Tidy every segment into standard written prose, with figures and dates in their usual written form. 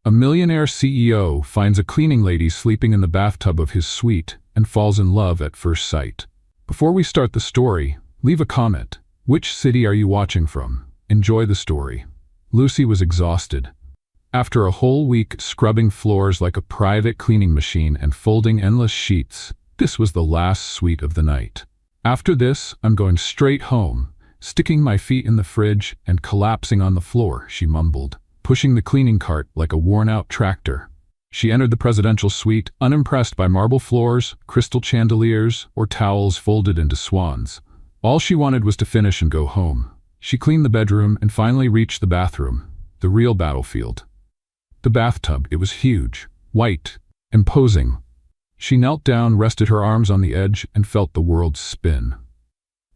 A millionaire CEO finds a cleaning lady sleeping in the bathtub of his suite and falls in love at first sight. Before we start the story, leave a comment. Which city are you watching from? Enjoy the story. Lucy was exhausted. After a whole week scrubbing floors like a private cleaning machine and folding endless sheets, this was the last sweet of the night. After this, I'm going straight home, sticking my feet in the fridge and collapsing on the floor, she mumbled, pushing the cleaning cart like a worn-out tractor. She entered the presidential suite, unimpressed by marble floors, crystal chandeliers, or towels folded into swans. All she wanted was to finish and go home. She cleaned the bedroom and finally reached the bathroom, the real battlefield. The bathtub, it was huge, white, imposing. She knelt down, rested her arms on the edge, and felt the world spin.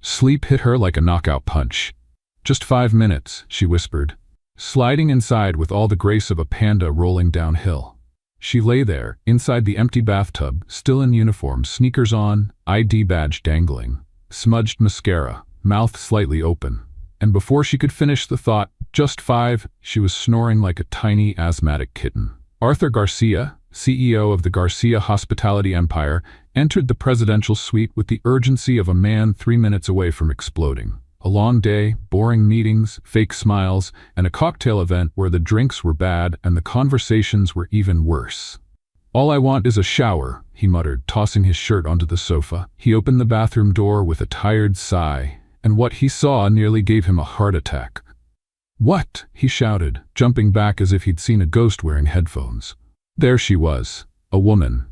Sleep hit her like a knockout punch. "Just 5 minutes," she whispered, sliding inside with all the grace of a panda rolling downhill. She lay there, inside the empty bathtub, still in uniform, sneakers on, ID badge dangling, smudged mascara, mouth slightly open. And before she could finish the thought, just 5, she was snoring like a tiny asthmatic kitten. Arthur Garcia, CEO of the Garcia hospitality empire, entered the presidential suite with the urgency of a man 3 minutes away from exploding. A long day, boring meetings, fake smiles, and a cocktail event where the drinks were bad and the conversations were even worse. "All I want is a shower," he muttered, tossing his shirt onto the sofa. He opened the bathroom door with a tired sigh, and what he saw nearly gave him a heart attack. "What?" he shouted, jumping back as if he'd seen a ghost wearing headphones. There she was, a woman,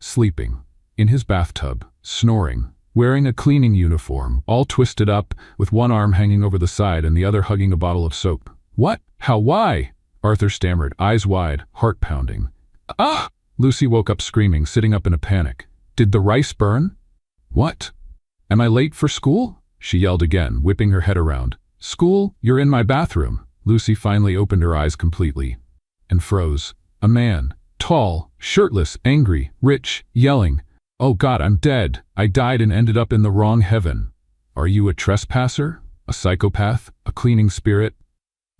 sleeping, in his bathtub, snoring, wearing a cleaning uniform, all twisted up, with one arm hanging over the side and the other hugging a bottle of soap. "What? How? Why?" Arthur stammered, eyes wide, heart pounding. "Ah!" Lucy woke up screaming, sitting up in a panic. "Did the rice burn?" "What? Am I late for school?" she yelled again, whipping her head around. "School? You're in my bathroom." Lucy finally opened her eyes completely and froze. A man, tall, shirtless, angry, rich, yelling, "Oh God, I'm dead. I died and ended up in the wrong heaven. Are you a trespasser? A psychopath? A cleaning spirit?"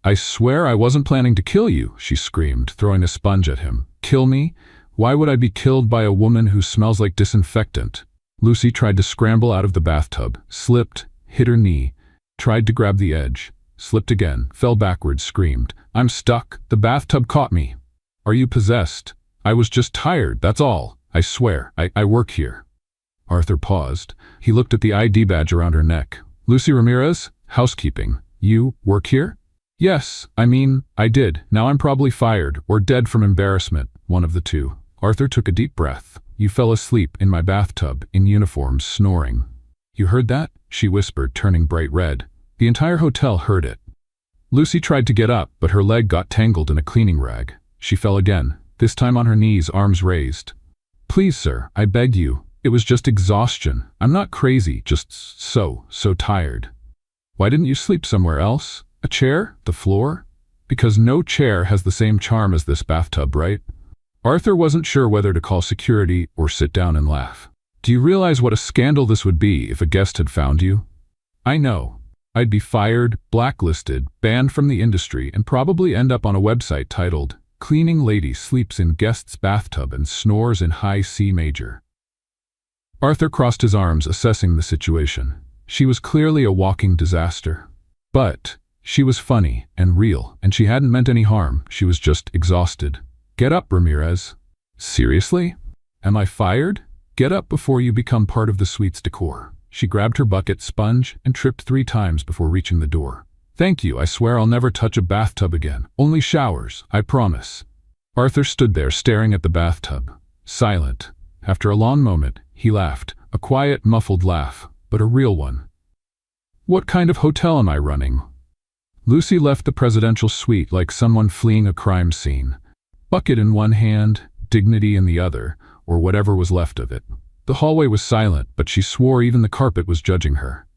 "I swear I wasn't planning to kill you," she screamed, throwing a sponge at him. "Kill me? Why would I be killed by a woman who smells like disinfectant?" Lucy tried to scramble out of the bathtub, slipped, hit her knee, tried to grab the edge, slipped again, fell backwards, screamed, "I'm stuck. The bathtub caught me." "Are you possessed?" "I was just tired, that's all. I swear, I work here." Arthur paused. He looked at the ID badge around her neck. "Lucy Ramirez, housekeeping. You work here?" "Yes, I did. Now I'm probably fired, or dead from embarrassment, one of the two." Arthur took a deep breath. "You fell asleep in my bathtub, in uniform, snoring." "You heard that?" she whispered, turning bright red. The entire hotel heard it. Lucy tried to get up, but her leg got tangled in a cleaning rag. She fell again, this time on her knees, arms raised. "Please, sir, I beg you. It was just exhaustion. I'm not crazy, just so tired." "Why didn't you sleep somewhere else? A chair? The floor?" "Because no chair has the same charm as this bathtub, right?" Arthur wasn't sure whether to call security or sit down and laugh. "Do you realize what a scandal this would be if a guest had found you?" "I know. I'd be fired, blacklisted, banned from the industry, and probably end up on a website titled, 'Cleaning Lady Sleeps in Guest's Bathtub and Snores in High C Major.'" Arthur crossed his arms, assessing the situation. She was clearly a walking disaster. But she was funny and real, and she hadn't meant any harm. She was just exhausted. "Get up, Ramirez." "Seriously? Am I fired?" "Get up before you become part of the suite's decor." She grabbed her bucket, sponge, and tripped 3 times before reaching the door. "Thank you. I swear I'll never touch a bathtub again. Only showers, I promise." Arthur stood there staring at the bathtub, silent. After a long moment, he laughed, a quiet, muffled laugh, but a real one. "What kind of hotel am I running?" Lucy left the presidential suite like someone fleeing a crime scene. Bucket in one hand, dignity in the other, or whatever was left of it. The hallway was silent, but she swore even the carpet was judging her.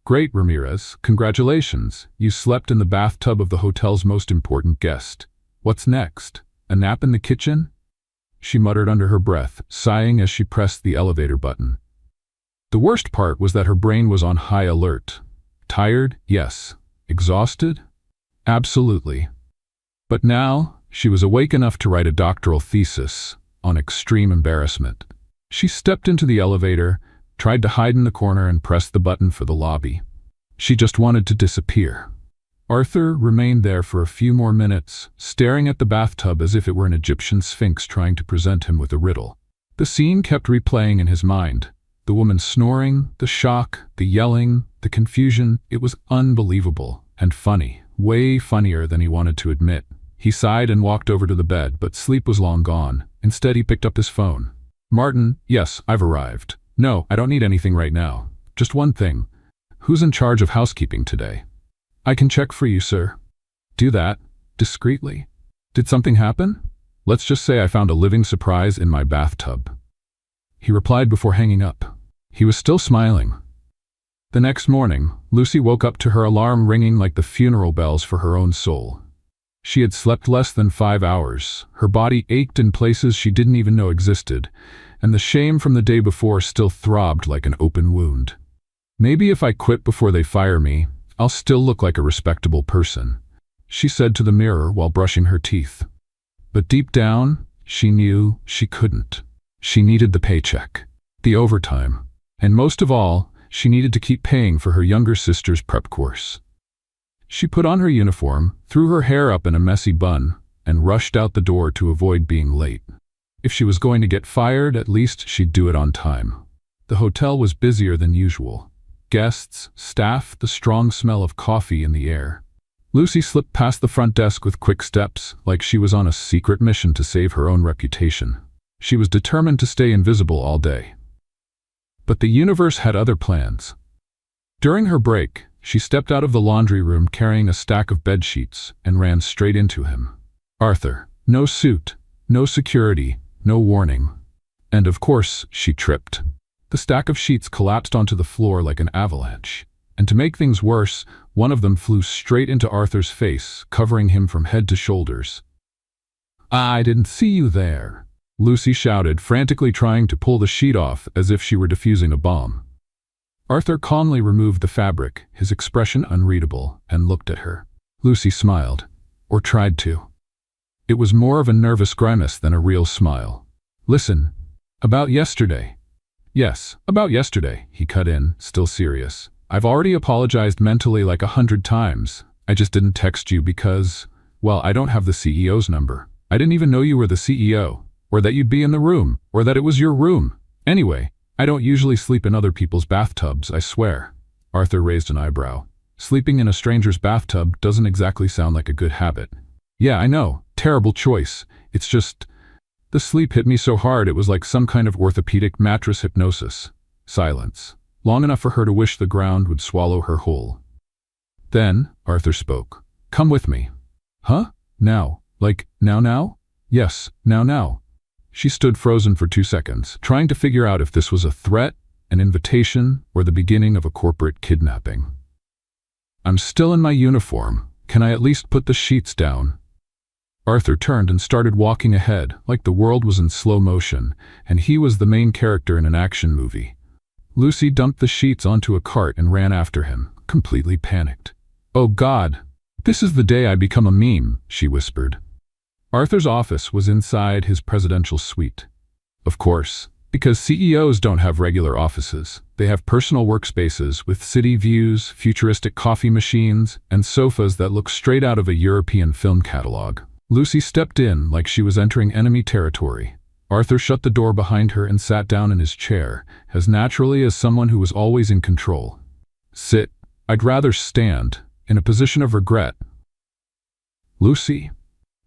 "Great, Ramirez. Congratulations. You slept in the bathtub of the hotel's most important guest. What's next? A nap in the kitchen?" she muttered under her breath, sighing as she pressed the elevator button. The worst part was that her brain was on high alert. Tired? Yes. Exhausted? Absolutely. But now, She was awake enough to write a doctoral thesis on extreme embarrassment. She stepped into the elevator, tried to hide in the corner, and pressed the button for the lobby. She just wanted to disappear. Arthur remained there for a few more minutes, staring at the bathtub as if it were an Egyptian sphinx trying to present him with a riddle. The scene kept replaying in his mind. The woman snoring, the shock, the yelling, the confusion. It was unbelievable and funny, way funnier than he wanted to admit. He sighed and walked over to the bed, but sleep was long gone. Instead, he picked up his phone. "Martin, yes, I've arrived. No, I don't need anything right now. Just one thing. Who's in charge of housekeeping today?" "I can check for you, sir." "Do that, discreetly." "Did something happen?" "Let's just say I found a living surprise in my bathtub." He replied before hanging up. He was still smiling. The next morning, Lucy woke up to her alarm ringing like the funeral bells for her own soul. She had slept less than 5 hours. Her body ached in places she didn't even know existed, and the shame from the day before still throbbed like an open wound. "Maybe if I quit before they fire me, I'll still look like a respectable person," she said to the mirror while brushing her teeth. But deep down, she knew she couldn't. She needed the paycheck, the overtime, and most of all, she needed to keep paying for her younger sister's prep course. She put on her uniform, threw her hair up in a messy bun, and rushed out the door to avoid being late. If she was going to get fired, at least she'd do it on time. The hotel was busier than usual. Guests, staff, the strong smell of coffee in the air. Lucy slipped past the front desk with quick steps, like she was on a secret mission to save her own reputation. She was determined to stay invisible all day. But the universe had other plans. During her break, she stepped out of the laundry room carrying a stack of bed sheets and ran straight into him. Arthur. No suit, no security, no warning. And of course, she tripped. The stack of sheets collapsed onto the floor like an avalanche. And to make things worse, one of them flew straight into Arthur's face, covering him from head to shoulders. "I didn't see you there," Lucy shouted, frantically trying to pull the sheet off as if she were defusing a bomb. Arthur calmly removed the fabric, his expression unreadable, and looked at her. Lucy smiled, or tried to. It was more of a nervous grimace than a real smile. "Listen, about yesterday." "Yes, about yesterday," he cut in, still serious. "I've already apologized mentally like 100 times. I just didn't text you because, well, I don't have the CEO's number. I didn't even know you were the CEO, or that you'd be in the room, or that it was your room. Anyway, I don't usually sleep in other people's bathtubs, I swear." Arthur raised an eyebrow. Sleeping in a stranger's bathtub doesn't exactly sound like a good habit. "Yeah, I know. Terrible choice. It's just, the sleep hit me so hard it was like some kind of orthopedic mattress hypnosis." Silence. Long enough for her to wish the ground would swallow her whole. Then, Arthur spoke. "Come with me." "Huh? Now? Like, now? "Yes, now." She stood frozen for 2 seconds, trying to figure out if this was a threat, an invitation, or the beginning of a corporate kidnapping. "I'm still in my uniform. Can I at least put the sheets down?" Arthur turned and started walking ahead, like the world was in slow motion, and he was the main character in an action movie. Lucy dumped the sheets onto a cart and ran after him, completely panicked. "Oh God, this is the day I become a meme," she whispered. Arthur's office was inside his presidential suite. Of course, because CEOs don't have regular offices. They have personal workspaces with city views, futuristic coffee machines, and sofas that look straight out of a European film catalog. Lucy stepped in like she was entering enemy territory. Arthur shut the door behind her and sat down in his chair, as naturally as someone who was always in control. "Sit. I'd rather stand, in a position of regret." "Lucy."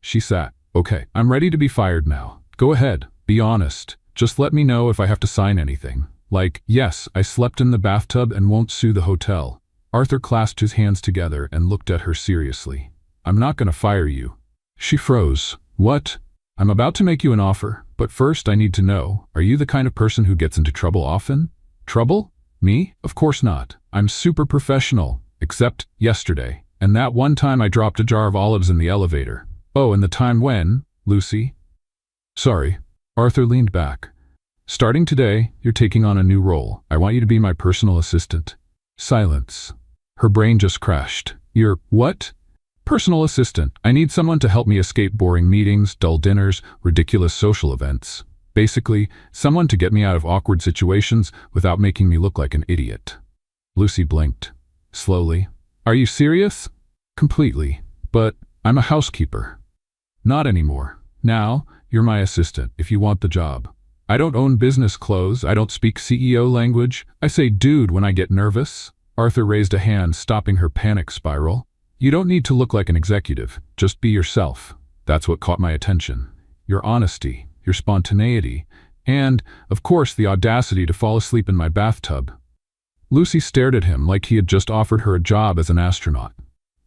She sat. "Okay, I'm ready to be fired now. Go ahead, be honest. Just let me know if I have to sign anything. Like, yes, I slept in the bathtub and won't sue the hotel." Arthur clasped his hands together and looked at her seriously. "I'm not gonna fire you." She froze. "What?" "I'm about to make you an offer, but first I need to know, are you the kind of person who gets into trouble often?" "Trouble? Me? Of course not. I'm super professional, except yesterday, and that one time I dropped a jar of olives in the elevator. Oh, and the time when, Lucy?" "Sorry." Arthur leaned back. "Starting today, you're taking on a new role. I want you to be my personal assistant." Silence. Her brain just crashed. "You're what?" Personal assistant. I need someone to help me escape boring meetings, dull dinners, ridiculous social events. Basically, someone to get me out of awkward situations without making me look like an idiot. Lucy blinked. Slowly. Are you serious? Completely. But I'm a housekeeper. Not anymore. Now, you're my assistant if you want the job. I don't own business clothes. I don't speak CEO language. I say dude when I get nervous. Arthur raised a hand, stopping her panic spiral. You don't need to look like an executive. Just be yourself. That's what caught my attention. Your honesty, your spontaneity, and, of course, the audacity to fall asleep in my bathtub. Lucy stared at him like he had just offered her a job as an astronaut.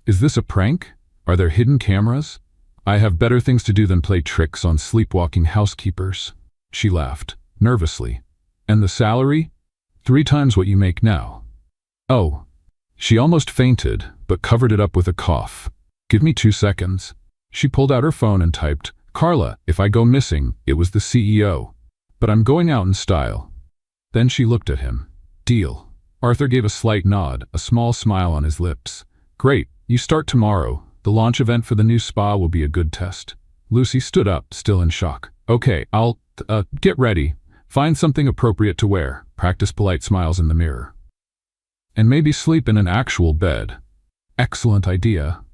Is this a prank? Are there hidden cameras? I have better things to do than play tricks on sleepwalking housekeepers. She laughed, nervously. And the salary? 3 times what you make now. Oh. She almost fainted, but covered it up with a cough. Give me 2 seconds. She pulled out her phone and typed, Carla, if I go missing, it was the CEO. But I'm going out in style. Then she looked at him. Deal. Arthur gave a slight nod, a small smile on his lips. Great, you start tomorrow. The launch event for the new spa will be a good test. Lucy stood up, still in shock. Okay, I'll, get ready. Find something appropriate to wear. Practice polite smiles in the mirror. And maybe sleep in an actual bed. Excellent idea.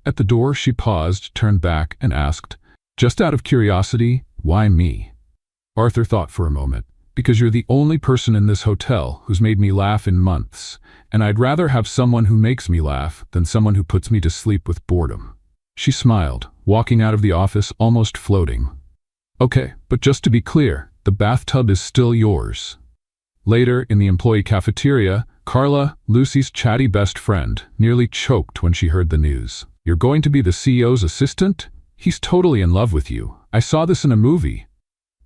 At the door, she paused, turned back, and asked, just out of curiosity, why me? Arthur thought for a moment. Because you're the only person in this hotel who's made me laugh in months, and I'd rather have someone who makes me laugh than someone who puts me to sleep with boredom. She smiled, walking out of the office almost floating. Okay, but just to be clear, the bathtub is still yours. Later, in the employee cafeteria, Carla, Lucy's chatty best friend, nearly choked when she heard the news. You're going to be the CEO's assistant? He's totally in love with you. I saw this in a movie.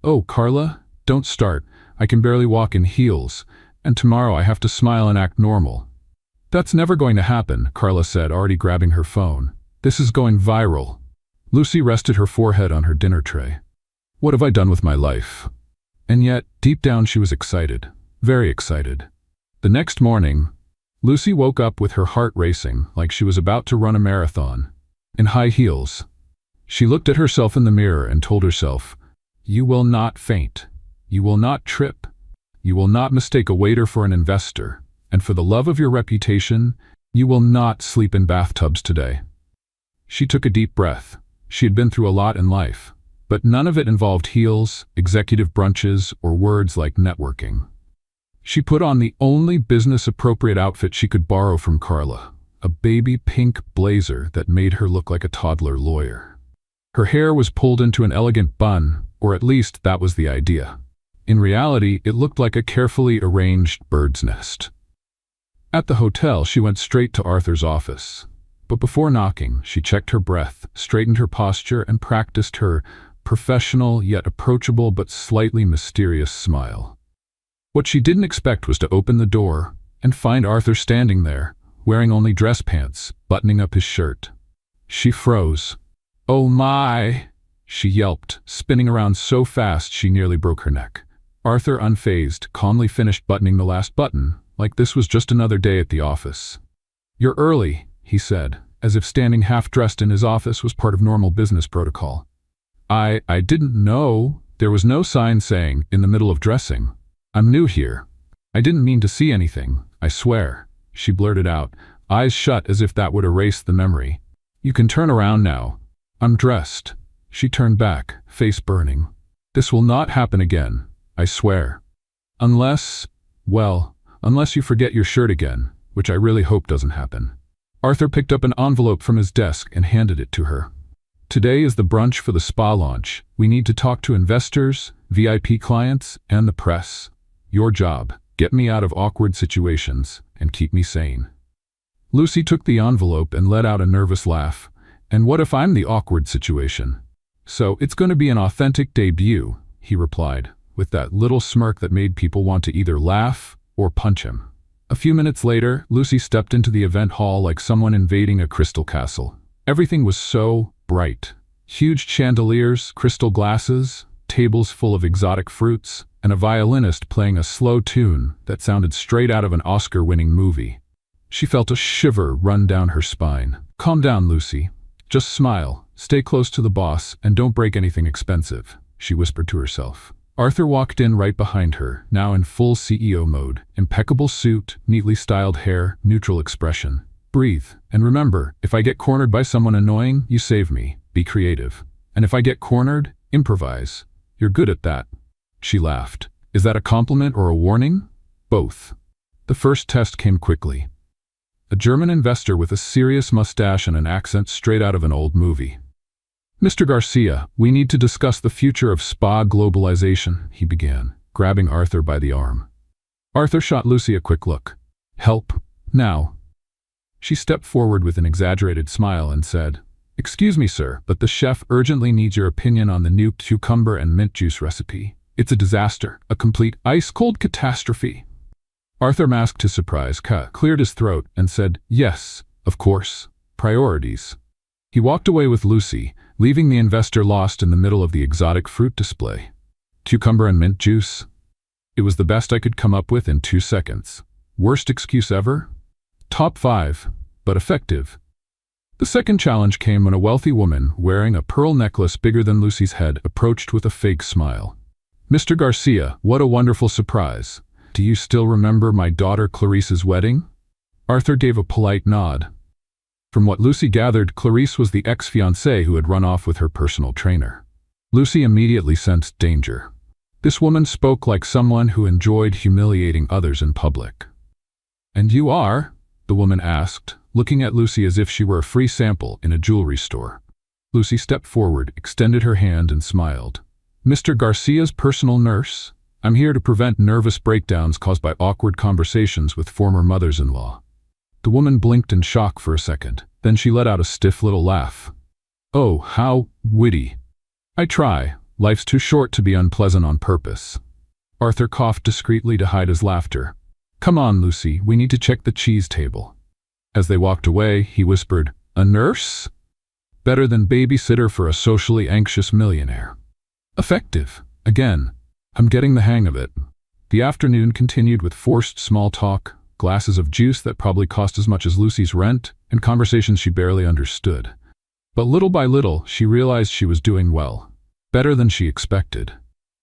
Oh, Carla, don't start. I can barely walk in heels, and tomorrow I have to smile and act normal. That's never going to happen, Carla said, already grabbing her phone. This is going viral. Lucy rested her forehead on her dinner tray. What have I done with my life? And yet, deep down she was excited. Very excited. The next morning, Lucy woke up with her heart racing, like she was about to run a marathon. In high heels. She looked at herself in the mirror and told herself, you will not faint. You will not trip. You will not mistake a waiter for an investor. And for the love of your reputation, you will not sleep in bathtubs today. She took a deep breath. She had been through a lot in life, but none of it involved heels, executive brunches, or words like networking. She put on the only business-appropriate outfit she could borrow from Carla, a baby pink blazer that made her look like a toddler lawyer. Her hair was pulled into an elegant bun, or at least that was the idea. In reality, it looked like a carefully arranged bird's nest. At the hotel, she went straight to Arthur's office. But before knocking, she checked her breath, straightened her posture, and practiced her professional yet approachable but slightly mysterious smile. What she didn't expect was to open the door and find Arthur standing there, wearing only dress pants, buttoning up his shirt. She froze. Oh my! She yelped, spinning around so fast she nearly broke her neck. Arthur, unfazed, calmly finished buttoning the last button, like this was just another day at the office. You're early, he said, as if standing half-dressed in his office was part of normal business protocol. I didn't know. There was no sign saying, in the middle of dressing. I'm new here. I didn't mean to see anything, I swear, she blurted out, eyes shut as if that would erase the memory. You can turn around now. I'm dressed. She turned back, face burning. This will not happen again, I swear. Unless you forget your shirt again, which I really hope doesn't happen. Arthur picked up an envelope from his desk and handed it to her. Today is the brunch for the spa launch. We need to talk to investors, VIP clients, and the press. Your job, get me out of awkward situations and keep me sane. Lucy took the envelope and let out a nervous laugh. And what if I'm the awkward situation? So it's going to be an authentic debut, he replied, with that little smirk that made people want to either laugh or punch him. A few minutes later, Lucy stepped into the event hall like someone invading a crystal castle. Everything was so bright. Huge chandeliers, crystal glasses, tables full of exotic fruits, and a violinist playing a slow tune that sounded straight out of an Oscar-winning movie. She felt a shiver run down her spine. Calm down, Lucy. Just smile, stay close to the boss, and don't break anything expensive, she whispered to herself. Arthur walked in right behind her, now in full CEO mode. Impeccable suit, neatly styled hair, neutral expression. Breathe, and remember, if I get cornered by someone annoying, you save me. Be creative. And if I get cornered, improvise. You're good at that. She laughed. Is that a compliment or a warning? Both. The first test came quickly. A German investor with a serious mustache and an accent straight out of an old movie. Mr. Garcia, we need to discuss the future of spa globalization, he began, grabbing Arthur by the arm. Arthur shot Lucy a quick look. Help, now. She stepped forward with an exaggerated smile and said, Excuse me, sir, but the chef urgently needs your opinion on the new cucumber and mint juice recipe. It's a disaster, a complete ice-cold catastrophe. Arthur masked his surprise, cleared his throat, and said, Yes, of course. Priorities. He walked away with Lucy, leaving the investor lost in the middle of the exotic fruit display. Cucumber and mint juice? It was the best I could come up with in 2 seconds. Worst excuse ever? Top 5, but effective. The second challenge came when a wealthy woman, wearing a pearl necklace bigger than Lucy's head, approached with a fake smile. Mr. Garcia, what a wonderful surprise. Do you still remember my daughter Clarice's wedding? Arthur gave a polite nod. From what Lucy gathered, Clarice was the ex-fiancée who had run off with her personal trainer. Lucy immediately sensed danger. This woman spoke like someone who enjoyed humiliating others in public. And you are? The woman asked, looking at Lucy as if she were a free sample in a jewelry store. Lucy stepped forward, extended her hand, and smiled. Mr. Garcia's personal nurse? I'm here to prevent nervous breakdowns caused by awkward conversations with former mothers-in-law. The woman blinked in shock for a second. Then she let out a stiff little laugh. Oh, how witty. I try. Life's too short to be unpleasant on purpose. Arthur coughed discreetly to hide his laughter. Come on, Lucy, we need to check the cheese table. As they walked away, he whispered, A nurse? Better than babysitter for a socially anxious millionaire. Effective. Again. I'm getting the hang of it. The afternoon continued with forced small talk, glasses of juice that probably cost as much as Lucy's rent, and conversations she barely understood. But little by little, she realized she was doing well. Better than she expected.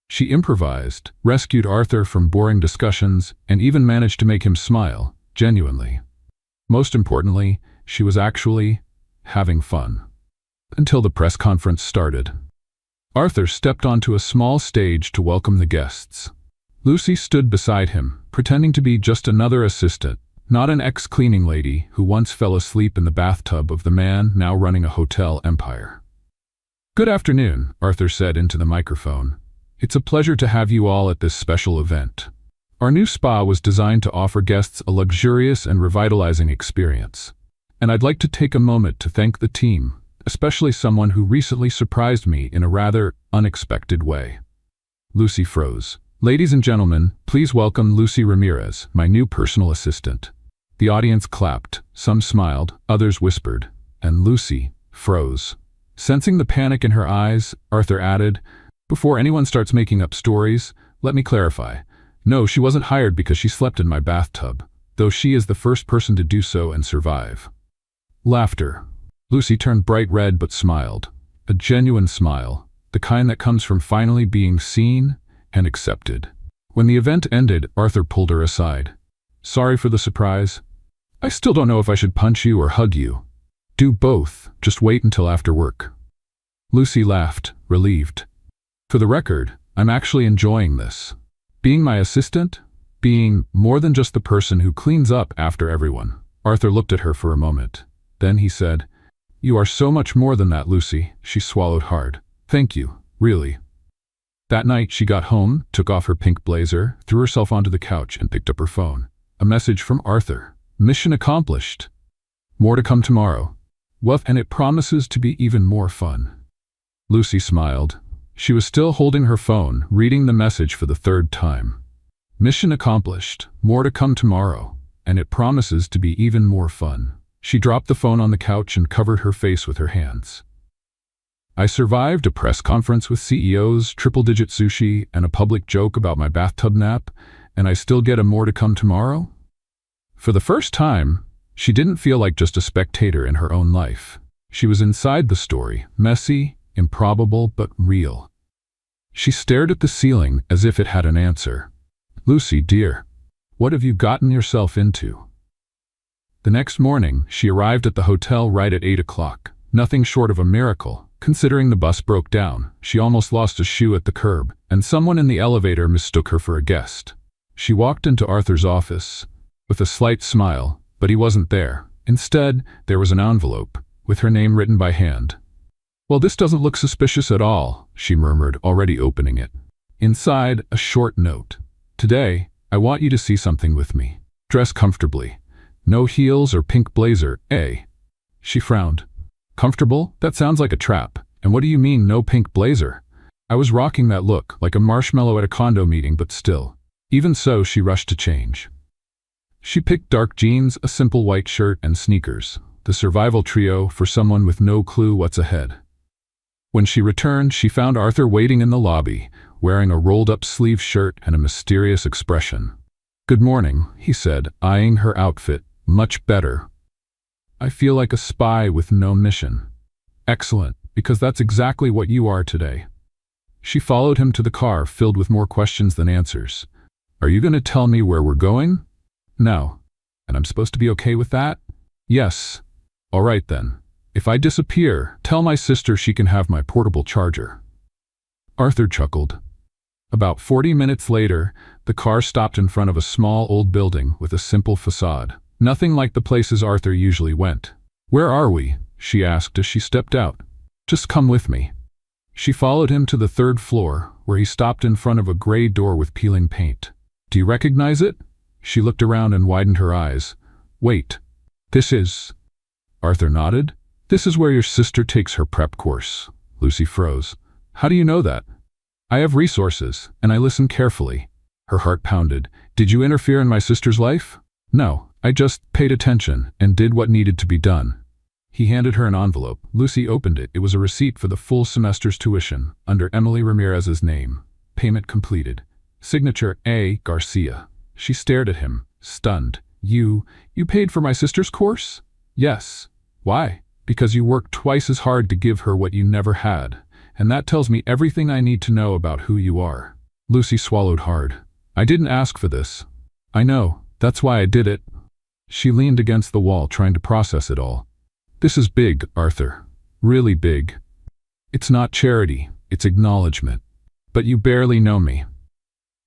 She improvised, rescued Arthur from boring discussions, and even managed to make him smile, genuinely. Most importantly, she was actually having fun. Until the press conference started. Arthur stepped onto a small stage to welcome the guests. Lucy stood beside him, pretending to be just another assistant, not an ex-cleaning lady who once fell asleep in the bathtub of the man now running a hotel empire. Good afternoon, Arthur said into the microphone. It's a pleasure to have you all at this special event. Our new spa was designed to offer guests a luxurious and revitalizing experience. And I'd like to take a moment to thank the team, especially someone who recently surprised me in a rather unexpected way. Lucy froze. Ladies and gentlemen, please welcome Lucy Ramirez, my new personal assistant. The audience clapped, some smiled, others whispered, and Lucy froze. Sensing the panic in her eyes, Arthur added, Before anyone starts making up stories, let me clarify. No, she wasn't hired because she slept in my bathtub, though she is the first person to do so and survive. Laughter. Lucy turned bright red but smiled. A genuine smile, the kind that comes from finally being seen and accepted. When the event ended, Arthur pulled her aside. Sorry for the surprise. I still don't know if I should punch you or hug you. Do both, just wait until after work. Lucy laughed, relieved. For the record, I'm actually enjoying this. Being my assistant, being more than just the person who cleans up after everyone. Arthur looked at her for a moment. Then he said, You are so much more than that, Lucy. She swallowed hard. Thank you, really. That night, she got home, took off her pink blazer, threw herself onto the couch, and picked up her phone. A message from Arthur. Mission accomplished. More to come tomorrow. Well, and it promises to be even more fun. Lucy smiled. She was still holding her phone, reading the message for the third time. Mission accomplished. More to come tomorrow. And it promises to be even more fun. She dropped the phone on the couch and covered her face with her hands. I survived a press conference with CEOs, triple-digit sushi, and a public joke about my bathtub nap, and I still get a more to come tomorrow? For the first time, She didn't feel like just a spectator in her own life. She was inside the story, messy, improbable, but real. She stared at the ceiling as if it had an answer. "Lucy, dear, what have you gotten yourself into?" The next morning, she arrived at the hotel right at 8 o'clock. Nothing short of a miracle, considering the bus broke down. She almost lost a shoe at the curb, and someone in the elevator mistook her for a guest. She walked into Arthur's office with a slight smile, but he wasn't there. Instead, there was an envelope with her name written by hand. "Well, this doesn't look suspicious at all," she murmured, already opening it. Inside, a short note. "Today, I want you to see something with me. Dress comfortably. No heels or pink blazer, eh?" She frowned. "Comfortable? That sounds like a trap. And what do you mean, no pink blazer?" I was rocking that look, like a marshmallow at a condo meeting, but still. Even so, she rushed to change. She picked dark jeans, a simple white shirt, and sneakers. The survival trio for someone with no clue what's ahead. When she returned, she found Arthur waiting in the lobby, wearing a rolled-up sleeve shirt and a mysterious expression. "Good morning," he said, eyeing her outfit. "Much better. I feel like a spy with no mission." "Excellent, because that's exactly what you are today." She followed him to the car, filled with more questions than answers. "Are you going to tell me where we're going?" "No. And I'm supposed to be okay with that?" "Yes." "All right then. If I disappear, tell my sister she can have my portable charger." Arthur chuckled. About 40 minutes later, the car stopped in front of a small old building with a simple facade. Nothing like the places Arthur usually went. "Where are we?" she asked as she stepped out. "Just come with me." She followed him to the 3rd floor, where he stopped in front of a gray door with peeling paint. "Do you recognize it?" She looked around and widened her eyes. "Wait. This is—" Arthur nodded. "This is where your sister takes her prep course." Lucy froze. "How do you know that?" "I have resources, and I listen carefully." Her heart pounded. "Did you interfere in my sister's life?" "No. I just paid attention and did what needed to be done." He handed her an envelope. Lucy opened it. It was a receipt for the full semester's tuition, under Emily Ramirez's name. Payment completed. Signature A. Garcia. She stared at him, stunned. You paid for my sister's course?" "Yes." "Why?" "Because you worked twice as hard to give her what you never had. And that tells me everything I need to know about who you are." Lucy swallowed hard. "I didn't ask for this." "I know. That's why I did it." She leaned against the wall, trying to process it all. "This is big, Arthur. Really big. It's not charity, it's acknowledgement. But you barely know me.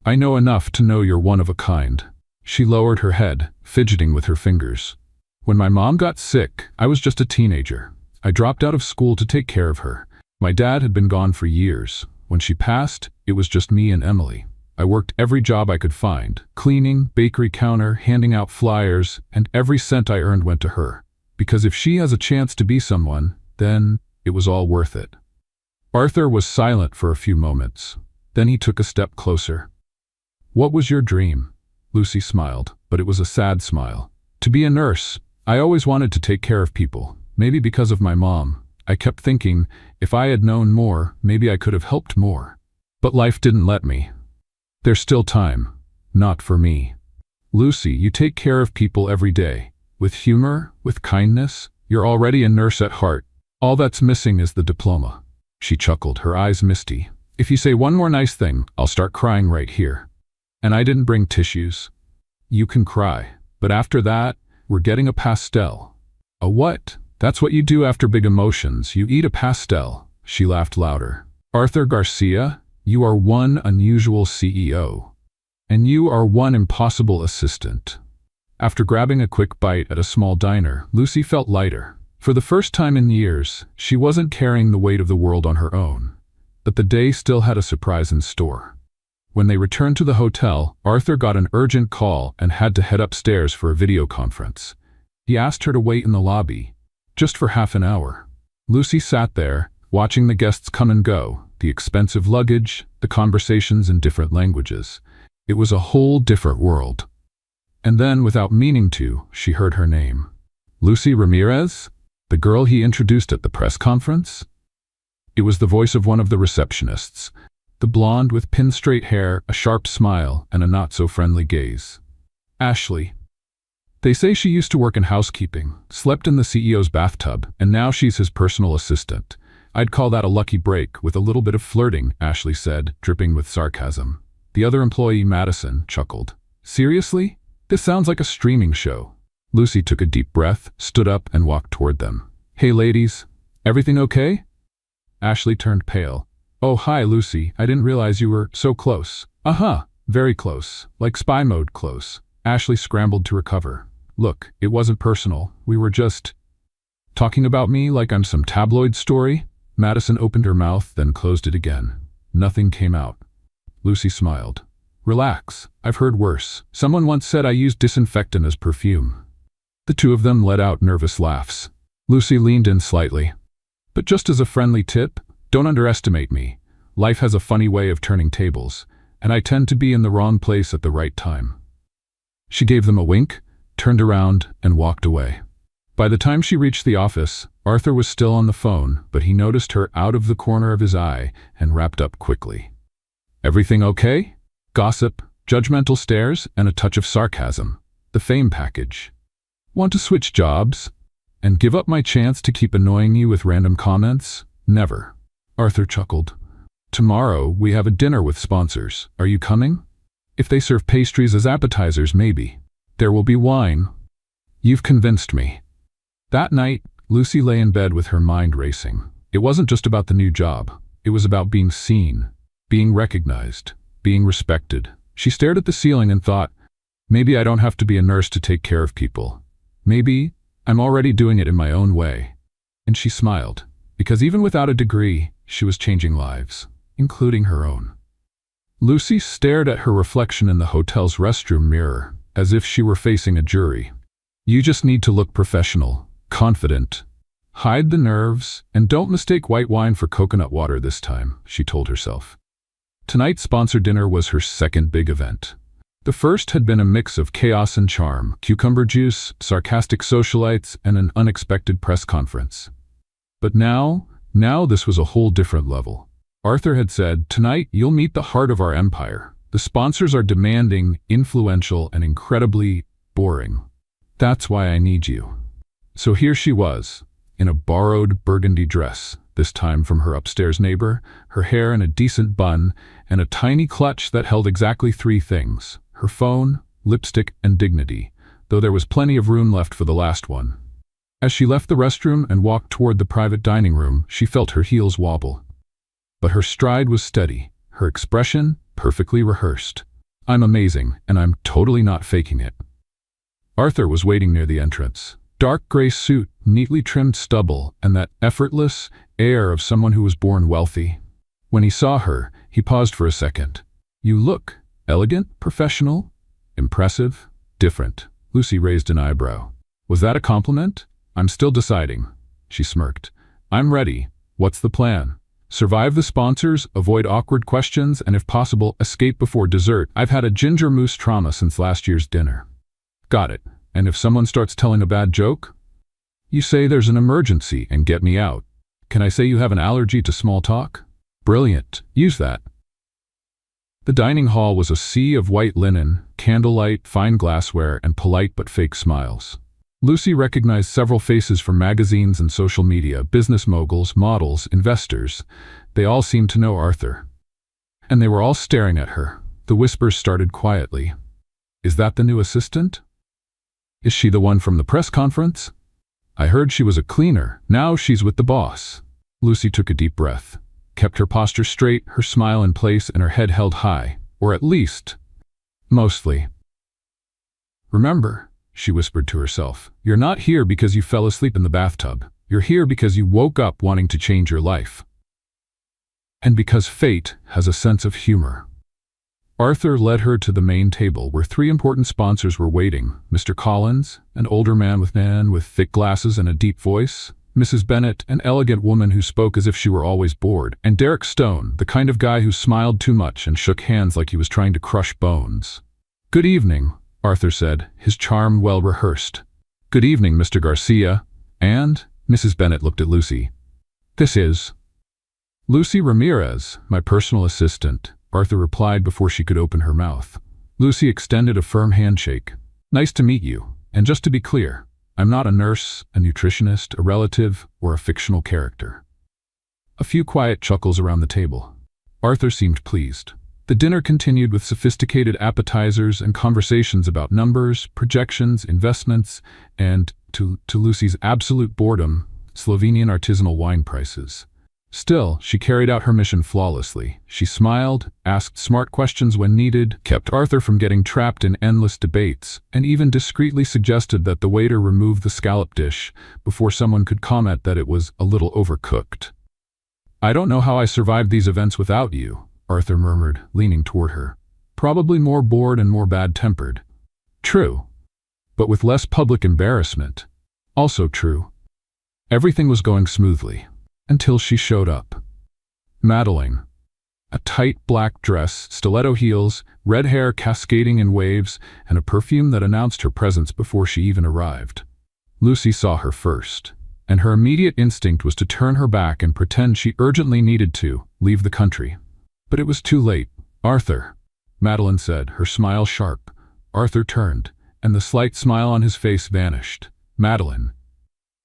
I know enough to know you're one of a kind." She lowered her head, fidgeting with her fingers. "When my mom got sick, I was just a teenager. I dropped out of school to take care of her. My dad had been gone for years. When she passed, it was just me and Emily. I worked every job I could find, cleaning, bakery counter, handing out flyers, and every cent I earned went to her. Because if she has a chance to be someone, then it was all worth it." Arthur was silent for a few moments. Then he took a step closer. "What was your dream?" Lucy smiled, but it was a sad smile. "To be a nurse. I always wanted to take care of people. Maybe because of my mom. I kept thinking, if I had known more, maybe I could have helped more. But life didn't let me. There's still time. Not for me." "Lucy, you take care of people every day. With humor, with kindness. You're already a nurse at heart. All that's missing is the diploma." She chuckled, her eyes misty. "If you say one more nice thing, I'll start crying right here. And I didn't bring tissues." "You can cry. But after that, we're getting a pastel." "A what?" "That's what you do after big emotions. You eat a pastel." She laughed louder. "Arthur Garcia, you are one unusual CEO. And you are one impossible assistant." After grabbing a quick bite at a small diner, Lucy felt lighter. For the first time in years, she wasn't carrying the weight of the world on her own. But the day still had a surprise in store. When they returned to the hotel, Arthur got an urgent call and had to head upstairs for a video conference. He asked her to wait in the lobby, just for half an hour. Lucy sat there, watching the guests come and go, the expensive luggage, the conversations in different languages. It was a whole different world. And then, without meaning to, she heard her name. Lucy Ramirez? The girl he introduced at the press conference? It was the voice of one of the receptionists, the blonde with pin-straight hair, a sharp smile, and a not-so-friendly gaze. "Ashley." They say she used to work in housekeeping, slept in the CEO's bathtub, and now she's his personal assistant. I'd call that a lucky break with a little bit of flirting, Ashley said, dripping with sarcasm. The other employee, Madison, chuckled. Seriously? This sounds like a streaming show. Lucy took a deep breath, stood up, and walked toward them. Hey ladies, everything okay? Ashley turned pale. Oh hi Lucy, I didn't realize you were so close. Very close, like spy mode close. Ashley scrambled to recover. Look, it wasn't personal, we were just… Talking about me like I'm some tabloid story? Madison opened her mouth, then closed it again. Nothing came out. Lucy smiled. Relax, I've heard worse. Someone once said I used disinfectant as perfume. The two of them let out nervous laughs. Lucy leaned in slightly. But just as a friendly tip, don't underestimate me. Life has a funny way of turning tables, and I tend to be in the wrong place at the right time. She gave them a wink, turned around, and walked away. By the time she reached the office, Arthur was still on the phone, but he noticed her out of the corner of his eye and wrapped up quickly. Everything okay? Gossip, judgmental stares, and a touch of sarcasm. The fame package. Want to switch jobs? And give up my chance to keep annoying you with random comments? Never. Arthur chuckled. Tomorrow, we have a dinner with sponsors. Are you coming? If they serve pastries as appetizers, maybe. There will be wine. You've convinced me. That night, Lucy lay in bed with her mind racing. It wasn't just about the new job. It was about being seen, being recognized, being respected. She stared at the ceiling and thought, maybe I don't have to be a nurse to take care of people. Maybe I'm already doing it in my own way. And she smiled, because even without a degree, she was changing lives, including her own. Lucy stared at her reflection in the hotel's restroom mirror, as if she were facing a jury. You just need to look professional, confident. Hide the nerves, and don't mistake white wine for coconut water this time, she told herself. Tonight's sponsor dinner was her second big event. The first had been a mix of chaos and charm, cucumber juice, sarcastic socialites, and an unexpected press conference. But now this was a whole different level. Arthur had said, tonight you'll meet the heart of our empire. The sponsors are demanding, influential, and incredibly boring. That's why I need you. So here she was, in a borrowed burgundy dress, this time from her upstairs neighbor, her hair in a decent bun, and a tiny clutch that held exactly three things: her phone, lipstick, and dignity, though there was plenty of room left for the last one. As she left the restroom and walked toward the private dining room, she felt her heels wobble. But her stride was steady, her expression perfectly rehearsed. I'm amazing, and I'm totally not faking it. Arthur was waiting near the entrance. Dark gray suit, neatly trimmed stubble, and that effortless air of someone who was born wealthy. When he saw her, he paused for a second. You look elegant, professional, impressive, different. Lucy raised an eyebrow. Was that a compliment? I'm still deciding. She smirked. I'm ready. What's the plan? Survive the sponsors, avoid awkward questions, and if possible, escape before dessert. I've had a ginger mousse trauma since last year's dinner. Got it. And if someone starts telling a bad joke? You say there's an emergency and get me out. Can I say you have an allergy to small talk? Brilliant. Use that. The dining hall was a sea of white linen, candlelight, fine glassware, and polite but fake smiles. Lucy recognized several faces from magazines and social media, business moguls, models, investors. They all seemed to know Arthur. And they were all staring at her. The whispers started quietly. Is that the new assistant? Is she the one from the press conference? I heard she was a cleaner. Now she's with the boss. Lucy took a deep breath, kept her posture straight, her smile in place, and her head held high. Or at least, mostly. Remember, she whispered to herself, you're not here because you fell asleep in the bathtub. You're here because you woke up wanting to change your life. And because fate has a sense of humor. Arthur led her to the main table where three important sponsors were waiting. Mr. Collins, an older man with thick glasses and a deep voice. Mrs. Bennett, an elegant woman who spoke as if she were always bored. And Derek Stone, the kind of guy who smiled too much and shook hands like he was trying to crush bones. Good evening, Arthur said, his charm well rehearsed. Good evening, Mr. Garcia. And Mrs. Bennett looked at Lucy. This is Lucy Ramirez, my personal assistant, Arthur replied before she could open her mouth. Lucy extended a firm handshake. Nice to meet you. And just to be clear, I'm not a nurse, a nutritionist, a relative, or a fictional character. A few quiet chuckles around the table. Arthur seemed pleased. The dinner continued with sophisticated appetizers and conversations about numbers, projections, investments, and, to Lucy's absolute boredom, Slovenian artisanal wine prices. Still, she carried out her mission flawlessly. She smiled, asked smart questions when needed, kept Arthur from getting trapped in endless debates, and even discreetly suggested that the waiter remove the scallop dish before someone could comment that it was a little overcooked. "I don't know how I survived these events without you," Arthur murmured, leaning toward her. "Probably more bored and more bad-tempered." "True. But with less public embarrassment." "Also true." Everything was going smoothly. Until she showed up. Madeline. A tight black dress, stiletto heels, red hair cascading in waves, and a perfume that announced her presence before she even arrived. Lucy saw her first, and her immediate instinct was to turn her back and pretend she urgently needed to leave the country. But it was too late. "Arthur," Madeline said, her smile sharp. Arthur turned, and the slight smile on his face vanished. "Madeline."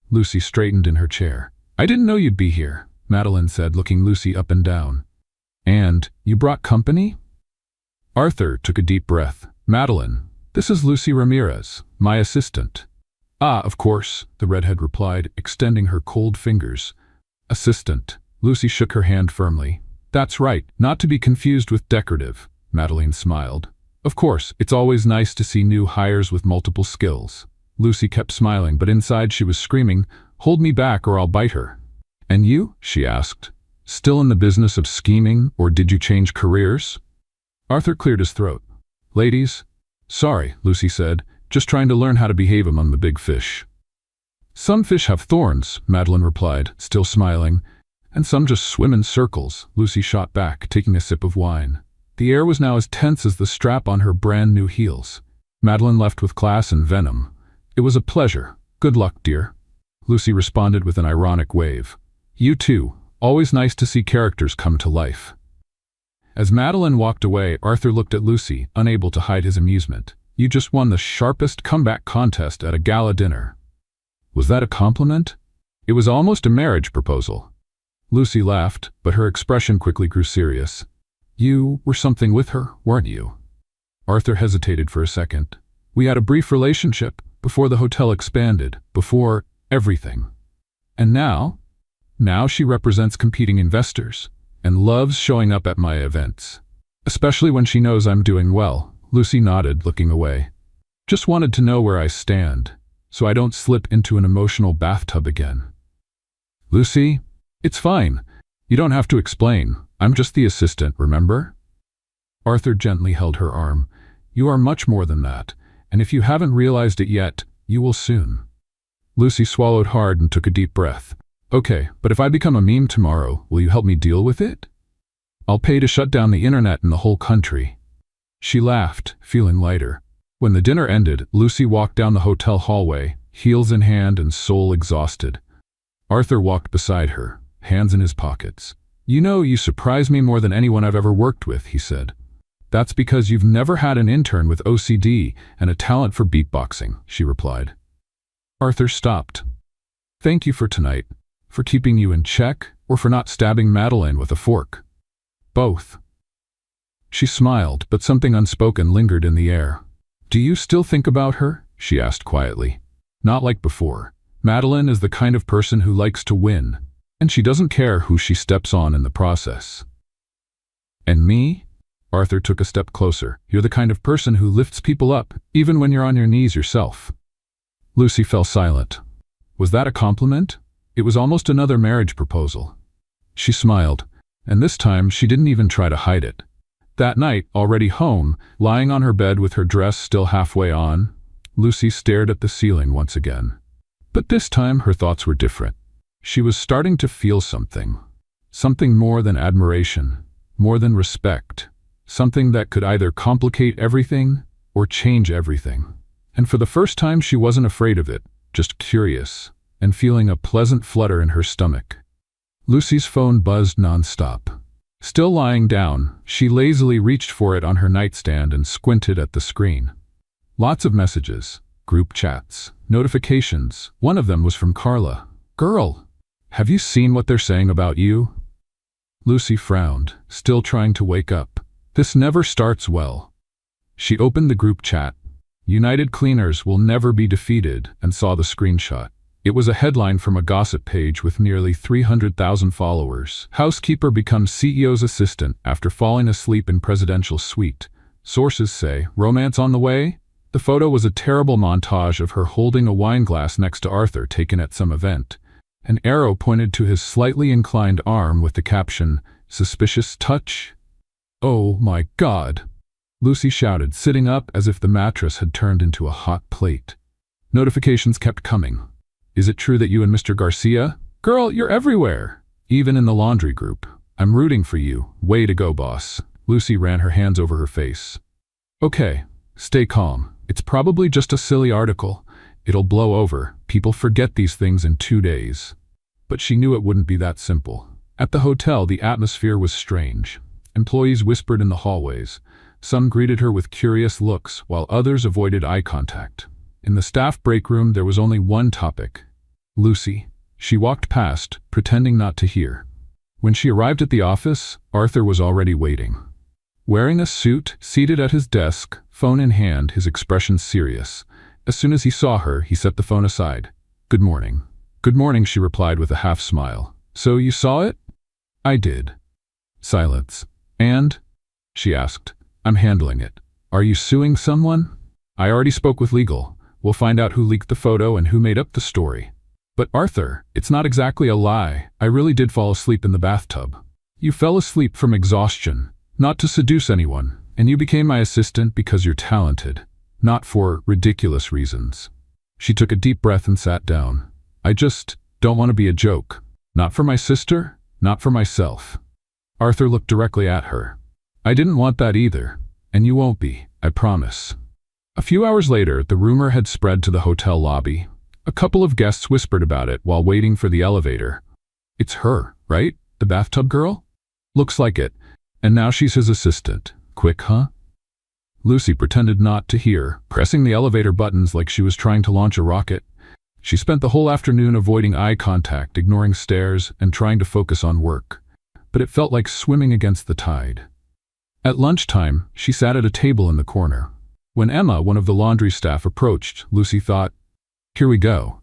Lucy straightened in her chair. "I didn't know you'd be here," Madeline said, looking Lucy up and down. "And you brought company?" Arthur took a deep breath. "Madeline, this is Lucy Ramirez, my assistant." "Ah, of course," the redhead replied, extending her cold fingers. "Assistant." Lucy shook her hand firmly. "That's right, not to be confused with decorative," Madeline smiled. "Of course, it's always nice to see new hires with multiple skills." Lucy kept smiling, but inside she was screaming, "Hold me back or I'll bite her." "And you?" she asked. "Still in the business of scheming, or did you change careers?" Arthur cleared his throat. "Ladies?" "Sorry," Lucy said, "just trying to learn how to behave among the big fish." "Some fish have thorns," Madeline replied, still smiling. "And some just swim in circles," Lucy shot back, taking a sip of wine. The air was now as tense as the strap on her brand new heels. Madeline left with class and venom. "It was a pleasure. Good luck, dear." Lucy responded with an ironic wave. "You too. Always nice to see characters come to life." As Madeline walked away, Arthur looked at Lucy, unable to hide his amusement. "You just won the sharpest comeback contest at a gala dinner." "Was that a compliment?" "It was almost a marriage proposal." Lucy laughed, but her expression quickly grew serious. "You were something with her, weren't you?" Arthur hesitated for a second. "We had a brief relationship, before the hotel expanded, before everything. And now she represents competing investors, and loves showing up at my events. Especially when she knows I'm doing well." Lucy nodded, looking away. "Just wanted to know where I stand, so I don't slip into an emotional bathtub again." "Lucy, it's fine. You don't have to explain. I'm just the assistant, remember?" Arthur gently held her arm. "You are much more than that, and if you haven't realized it yet, you will soon." Lucy swallowed hard and took a deep breath. "Okay, but if I become a meme tomorrow, will you help me deal with it? I'll pay to shut down the internet in the whole country." She laughed, feeling lighter. When the dinner ended, Lucy walked down the hotel hallway, heels in hand and soul exhausted. Arthur walked beside her, hands in his pockets. "You know, you surprise me more than anyone I've ever worked with," he said. "That's because you've never had an intern with OCD and a talent for beatboxing," she replied. Arthur stopped. "Thank you for tonight, for keeping you in check, or for not stabbing Madeline with a fork?" "Both." She smiled, but something unspoken lingered in the air. "Do you still think about her?" she asked quietly. "Not like before. Madeline is the kind of person who likes to win, and she doesn't care who she steps on in the process." "And me?" Arthur took a step closer. "You're the kind of person who lifts people up, even when you're on your knees yourself." Lucy fell silent. Was that a compliment? It was almost another marriage proposal. She smiled, and this time she didn't even try to hide it. That night, already home, lying on her bed with her dress still halfway on, Lucy stared at the ceiling once again. But this time her thoughts were different. She was starting to feel something. Something more than admiration, more than respect. Something that could either complicate everything or change everything. And for the first time she wasn't afraid of it, just curious, and feeling a pleasant flutter in her stomach. Lucy's phone buzzed nonstop. Still lying down, she lazily reached for it on her nightstand and squinted at the screen. Lots of messages. Group chats, notifications. One of them was from Carla. "Girl, have you seen what they're saying about you?" Lucy frowned, still trying to wake up. This never starts well. She opened the group chat. "United Cleaners will never be defeated," and saw the screenshot. It was a headline from a gossip page with nearly 300,000 followers. "Housekeeper becomes CEO's assistant after falling asleep in presidential suite. Sources say, romance on the way?" The photo was a terrible montage of her holding a wine glass next to Arthur taken at some event. An arrow pointed to his slightly inclined arm with the caption, "Suspicious touch?" "Oh my God!" Lucy shouted, sitting up as if the mattress had turned into a hot plate. Notifications kept coming. "Is it true that you and Mr. Garcia? Girl, you're everywhere. Even in the laundry group. I'm rooting for you. Way to go, boss." Lucy ran her hands over her face. "Okay, stay calm. It's probably just a silly article. It'll blow over. People forget these things in 2 days." But she knew it wouldn't be that simple. At the hotel, the atmosphere was strange. Employees whispered in the hallways. Some greeted her with curious looks, while others avoided eye contact. In the staff break room, there was only one topic: Lucy. She walked past, pretending not to hear. When she arrived at the office, Arthur was already waiting. Wearing a suit, seated at his desk, phone in hand, his expression serious. As soon as he saw her, he set the phone aside. "Good morning." "Good morning," she replied with a half smile. "So you saw it?" "I did." Silence. "And?" she asked. "I'm handling it." "Are you suing someone?" "I already spoke with legal. We'll find out who leaked the photo and who made up the story." "But Arthur, it's not exactly a lie. I really did fall asleep in the bathtub." "You fell asleep from exhaustion, not to seduce anyone, and you became my assistant because you're talented, not for ridiculous reasons." She took a deep breath and sat down. "I just don't want to be a joke. Not for my sister, not for myself." Arthur looked directly at her. "I didn't want that either, and you won't be, I promise." A few hours later, the rumor had spread to the hotel lobby. A couple of guests whispered about it while waiting for the elevator. "It's her, right? The bathtub girl?" "Looks like it. And now she's his assistant. Quick, huh?" Lucy pretended not to hear, pressing the elevator buttons like she was trying to launch a rocket. She spent the whole afternoon avoiding eye contact, ignoring stares, and trying to focus on work. But it felt like swimming against the tide. At lunchtime, she sat at a table in the corner. When Emma, one of the laundry staff, approached, Lucy thought, "Here we go.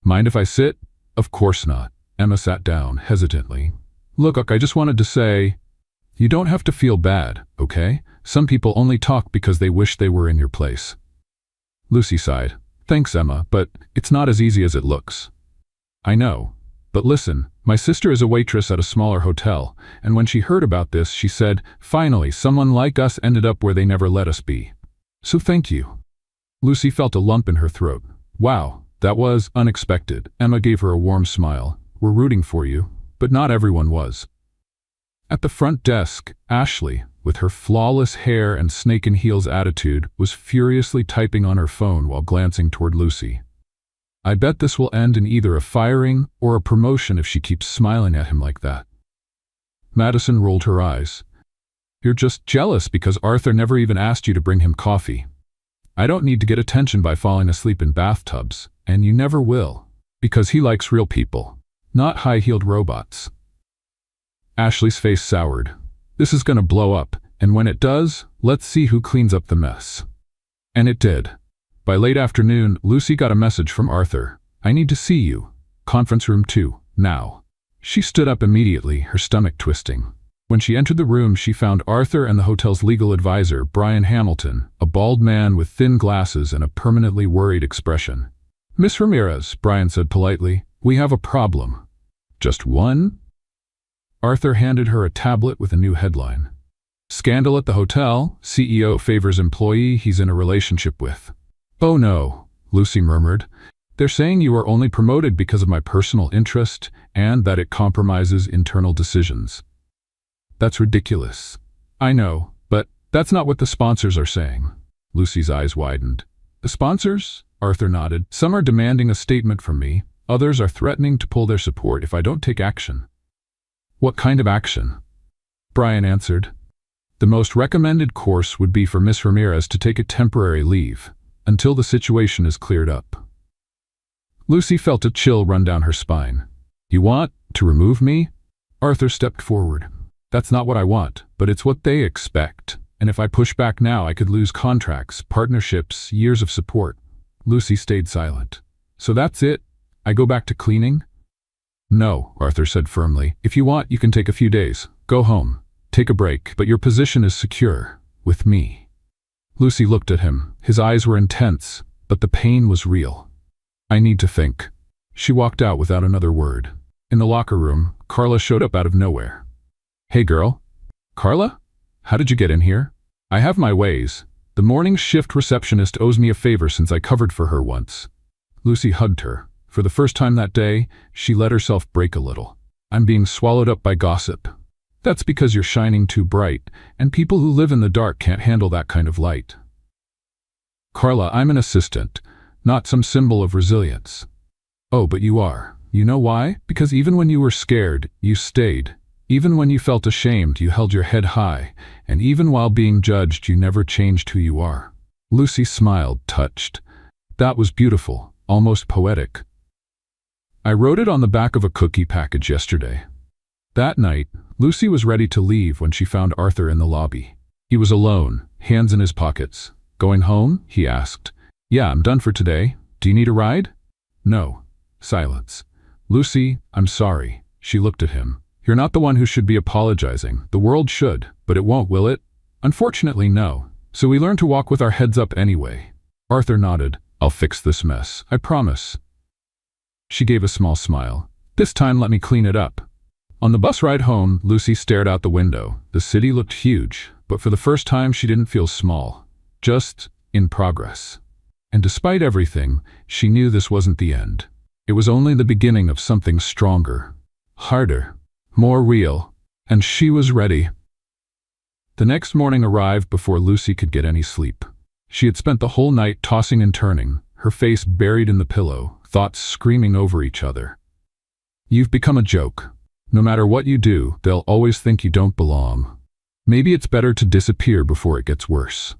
Mind if I sit?" "Of course not." Emma sat down, hesitantly. "Look, I just wanted to say, you don't have to feel bad, okay? Some people only talk because they wish they were in your place." Lucy sighed. "Thanks, Emma, but it's not as easy as it looks." "I know. But listen, my sister is a waitress at a smaller hotel, and when she heard about this, she said, finally, someone like us ended up where they never let us be. So thank you." Lucy felt a lump in her throat. "Wow, that was unexpected." Emma gave her a warm smile. "We're rooting for you." But not everyone was. At the front desk, Ashley, with her flawless hair and snake-in-heels attitude, was furiously typing on her phone while glancing toward Lucy. "I bet this will end in either a firing or a promotion if she keeps smiling at him like that." Madison rolled her eyes. "You're just jealous because Arthur never even asked you to bring him coffee. I don't need to get attention by falling asleep in bathtubs, and you never will, because he likes real people, not high-heeled robots." Ashley's face soured. "This is going to blow up, and when it does, let's see who cleans up the mess." And it did. By late afternoon, Lucy got a message from Arthur. "I need to see you. Conference room 2, now." She stood up immediately, her stomach twisting. When she entered the room, she found Arthur and the hotel's legal advisor, Brian Hamilton, a bald man with thin glasses and a permanently worried expression. "Miss Ramirez," Brian said politely, "we have a problem." "Just one?" Arthur handed her a tablet with a new headline. "Scandal at the hotel. CEO favors employee he's in a relationship with." "Oh no," Lucy murmured. "They're saying you are only promoted because of my personal interest and that it compromises internal decisions." "That's ridiculous." "I know, but that's not what the sponsors are saying." Lucy's eyes widened. "The sponsors?" Arthur nodded. "Some are demanding a statement from me. Others are threatening to pull their support if I don't take action." "What kind of action?" Brian answered. "The most recommended course would be for Miss Ramirez to take a temporary leave. until the situation is cleared up. Lucy felt a chill run down her spine. You want to remove me? Arthur stepped forward. That's not what I want, but it's what they expect. And if I push back now, I could lose contracts, partnerships, years of support. Lucy stayed silent. So that's it? I go back to cleaning? No, Arthur said firmly. If you want, you can take a few days. Go home. Take a break, but your position is secure. With me. Lucy looked at him. His eyes were intense, but the pain was real. I need to think. She walked out without another word. In the locker room, Carla showed up out of nowhere. Hey girl. Carla? How did you get in here? I have my ways. The morning shift receptionist owes me a favor since I covered for her once. Lucy hugged her. For the first time that day, she let herself break a little. I'm being swallowed up by gossip. That's because you're shining too bright, and people who live in the dark can't handle that kind of light. Carla, I'm an assistant, not some symbol of resilience. Oh, but you are. You know why? Because even when you were scared, you stayed. Even when you felt ashamed, you held your head high, and even while being judged, you never changed who you are. Lucy smiled, touched. That was beautiful, almost poetic. I wrote it on the back of a cookie package yesterday. That night, Lucy was ready to leave when she found Arthur in the lobby. He was alone, hands in his pockets. Going home? He asked. Yeah, I'm done for today. Do you need a ride? No. Silence. Lucy, I'm sorry. She looked at him. You're not the one who should be apologizing. The world should, but it won't, will it? Unfortunately, no. So we learn to walk with our heads up anyway. Arthur nodded. I'll fix this mess. I promise. She gave a small smile. This time let me clean it up. On the bus ride home, Lucy stared out the window. The city looked huge, but for the first time she didn't feel small. Just in progress. And despite everything, she knew this wasn't the end. It was only the beginning of something stronger, harder, more real, and she was ready. The next morning arrived before Lucy could get any sleep. She had spent the whole night tossing and turning, her face buried in the pillow, thoughts screaming over each other. You've become a joke. No matter what you do, they'll always think you don't belong. Maybe it's better to disappear before it gets worse.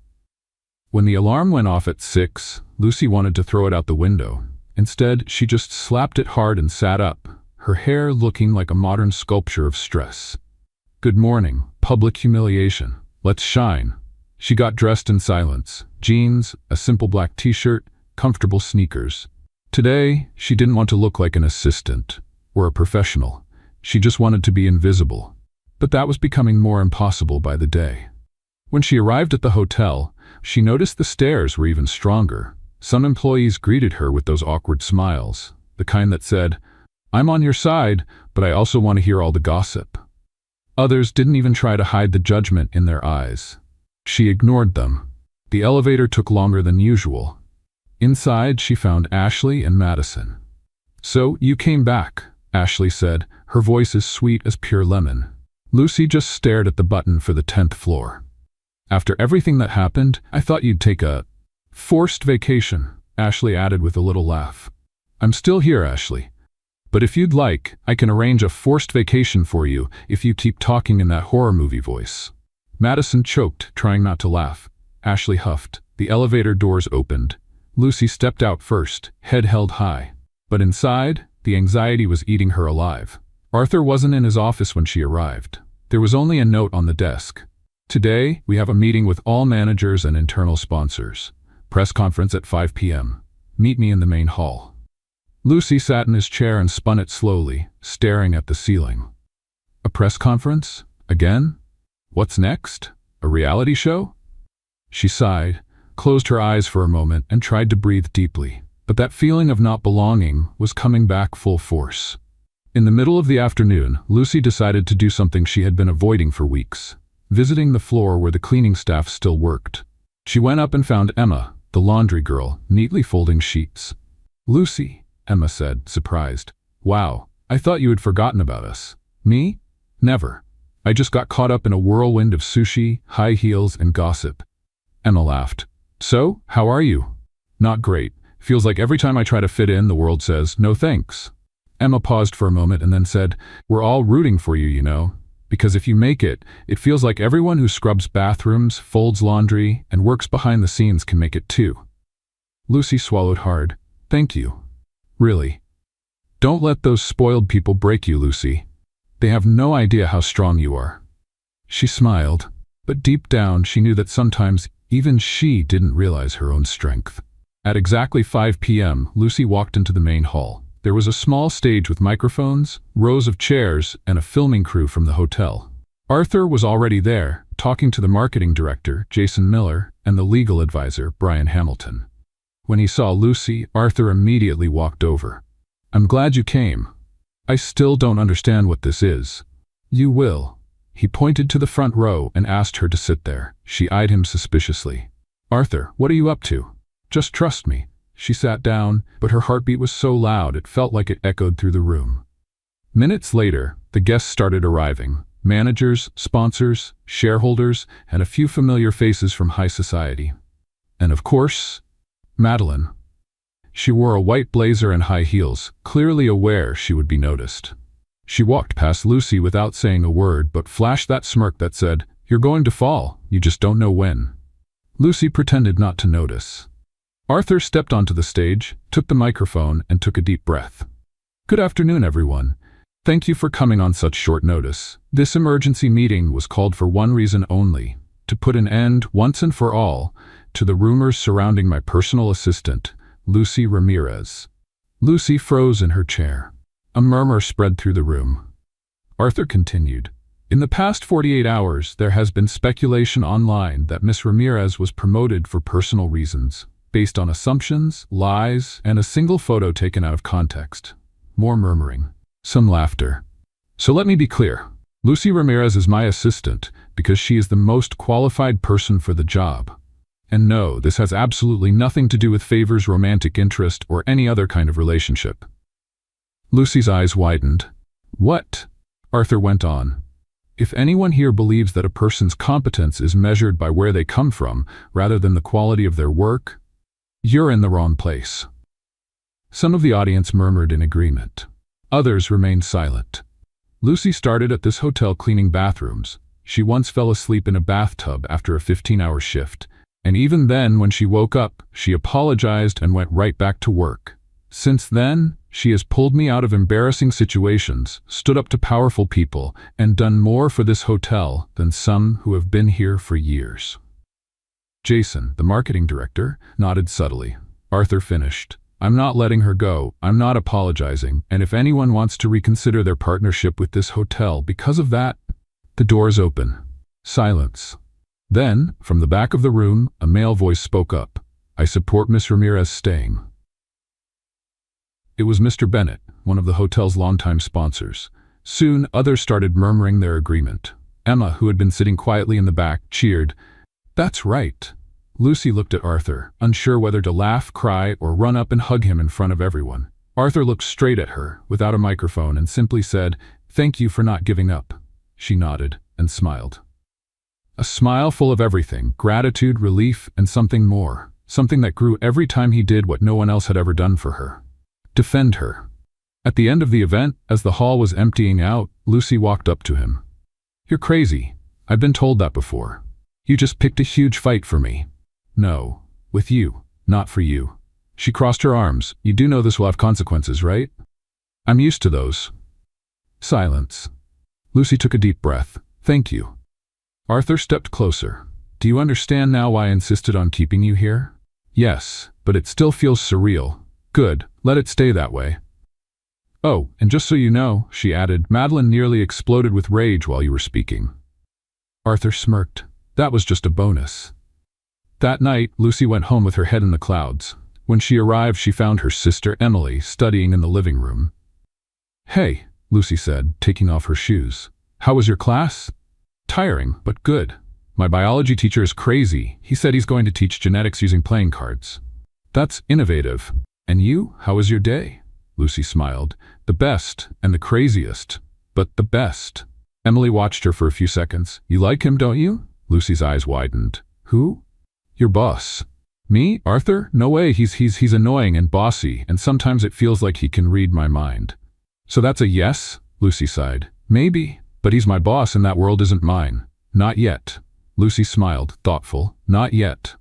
When the alarm went off at 6, Lucy wanted to throw it out the window. Instead, she just slapped it hard and sat up, her hair looking like a modern sculpture of stress. Good morning, public humiliation. Let's shine. She got dressed in silence. Jeans, a simple black t-shirt, comfortable sneakers. Today, she didn't want to look like an assistant or a professional. She just wanted to be invisible. But that was becoming more impossible by the day. When she arrived at the hotel, she noticed the stares were even stronger. Some employees greeted her with those awkward smiles, the kind that said, I'm on your side, but I also want to hear all the gossip. Others didn't even try to hide the judgment in their eyes. She ignored them. The elevator took longer than usual. Inside, she found Ashley and Madison. So, you came back, Ashley said, her voice as sweet as pure lemon. Lucy just stared at the button for the 10th floor. After everything that happened, I thought you'd take a forced vacation, Ashley added with a little laugh. I'm still here, Ashley. But if you'd like, I can arrange a forced vacation for you if you keep talking in that horror movie voice. Madison choked, trying not to laugh. Ashley huffed. The elevator doors opened. Lucy stepped out first, head held high. But inside, the anxiety was eating her alive. Arthur wasn't in his office when she arrived. There was only a note on the desk. Today, we have a meeting with all managers and internal sponsors. Press conference at 5 p.m. Meet me in the main hall. Lucy sat in his chair and spun it slowly, staring at the ceiling. A press conference? Again? What's next? A reality show? She sighed, closed her eyes for a moment, and tried to breathe deeply. But that feeling of not belonging was coming back full force. In the middle of the afternoon, Lucy decided to do something she had been avoiding for weeks, visiting the floor where the cleaning staff still worked. She went up and found Emma, the laundry girl, neatly folding sheets. Lucy, Emma said, surprised. Wow, I thought you had forgotten about us. Me? Never. I just got caught up in a whirlwind of sushi, high heels, and gossip. Emma laughed. So, how are you? Not great. Feels like every time I try to fit in, the world says, no thanks. Emma paused for a moment and then said, we're all rooting for you, you know. Because if you make it, it feels like everyone who scrubs bathrooms, folds laundry, and works behind the scenes can make it too. Lucy swallowed hard. Thank you. Really. Don't let those spoiled people break you, Lucy. They have no idea how strong you are. She smiled, but deep down she knew that sometimes even she didn't realize her own strength. At exactly 5 p.m., Lucy walked into the main hall. There was a small stage with microphones, rows of chairs, and a filming crew from the hotel. Arthur was already there, talking to the marketing director, Jason Miller, and the legal advisor, Brian Hamilton. When he saw Lucy, Arthur immediately walked over. I'm glad you came. I still don't understand what this is. You will. He pointed to the front row and asked her to sit there. She eyed him suspiciously. Arthur, what are you up to? Just trust me. She sat down, but her heartbeat was so loud it felt like it echoed through the room. Minutes later, the guests started arriving. Managers, sponsors, shareholders, and a few familiar faces from high society. And of course, Madeline. She wore a white blazer and high heels, clearly aware she would be noticed. She walked past Lucy without saying a word but flashed that smirk that said, "You're going to fall, you just don't know when." Lucy pretended not to notice. Arthur stepped onto the stage, took the microphone, and took a deep breath. Good afternoon, everyone. Thank you for coming on such short notice. This emergency meeting was called for one reason only, to put an end, once and for all, to the rumors surrounding my personal assistant, Lucy Ramirez. Lucy froze in her chair. A murmur spread through the room. Arthur continued. In the past 48 hours, there has been speculation online that Miss Ramirez was promoted for personal reasons, based on assumptions, lies, and a single photo taken out of context. More murmuring. Some laughter. So let me be clear. Lucy Ramirez is my assistant because she is the most qualified person for the job. And no, this has absolutely nothing to do with favors, romantic interest, or any other kind of relationship. Lucy's eyes widened. What? Arthur went on. If anyone here believes that a person's competence is measured by where they come from rather than the quality of their work, you're in the wrong place. Some of the audience murmured in agreement. Others remained silent. Lucy started at this hotel cleaning bathrooms. She once fell asleep in a bathtub after a 15-hour shift, and even then, when she woke up, she apologized and went right back to work. Since then, she has pulled me out of embarrassing situations, stood up to powerful people, and done more for this hotel than some who have been here for years. Jason, the marketing director, nodded subtly. Arthur finished. I'm not letting her go, I'm not apologizing, and if anyone wants to reconsider their partnership with this hotel because of that, the door's open. Silence. Then, from the back of the room, a male voice spoke up. I support Miss Ramirez staying. It was Mr. Bennett, one of the hotel's longtime sponsors. Soon, others started murmuring their agreement. Emma, who had been sitting quietly in the back, cheered. That's right. Lucy looked at Arthur, unsure whether to laugh, cry, or run up and hug him in front of everyone. Arthur looked straight at her, without a microphone, and simply said, Thank you for not giving up. She nodded and smiled. A smile full of everything, gratitude, relief, and something more. Something that grew every time he did what no one else had ever done for her. Defend her. At the end of the event, as the hall was emptying out, Lucy walked up to him. You're crazy. I've been told that before. You just picked a huge fight for me. No, with you, not for you. She crossed her arms. You do know this will have consequences, right? I'm used to those. Silence. Lucy took a deep breath. Thank you. Arthur stepped closer. Do you understand now why I insisted on keeping you here? Yes, but it still feels surreal. Good, let it stay that way. Oh, and just so you know, she added, Madeline nearly exploded with rage while you were speaking. Arthur smirked. That was just a bonus. That night, Lucy went home with her head in the clouds. When she arrived, she found her sister, Emily, studying in the living room. Hey, Lucy said, taking off her shoes. How was your class? Tiring, but good. My biology teacher is crazy. He said he's going to teach genetics using playing cards. That's innovative. And you, how was your day? Lucy smiled. The best and the craziest, but the best. Emily watched her for a few seconds. You like him, don't you? Lucy's eyes widened. Who? Your boss. Me? Arthur? No way, he's annoying and bossy, and sometimes it feels like he can read my mind. So that's a yes? Lucy sighed. Maybe, but he's my boss and that world isn't mine. Not yet. Lucy smiled, thoughtful. Not yet.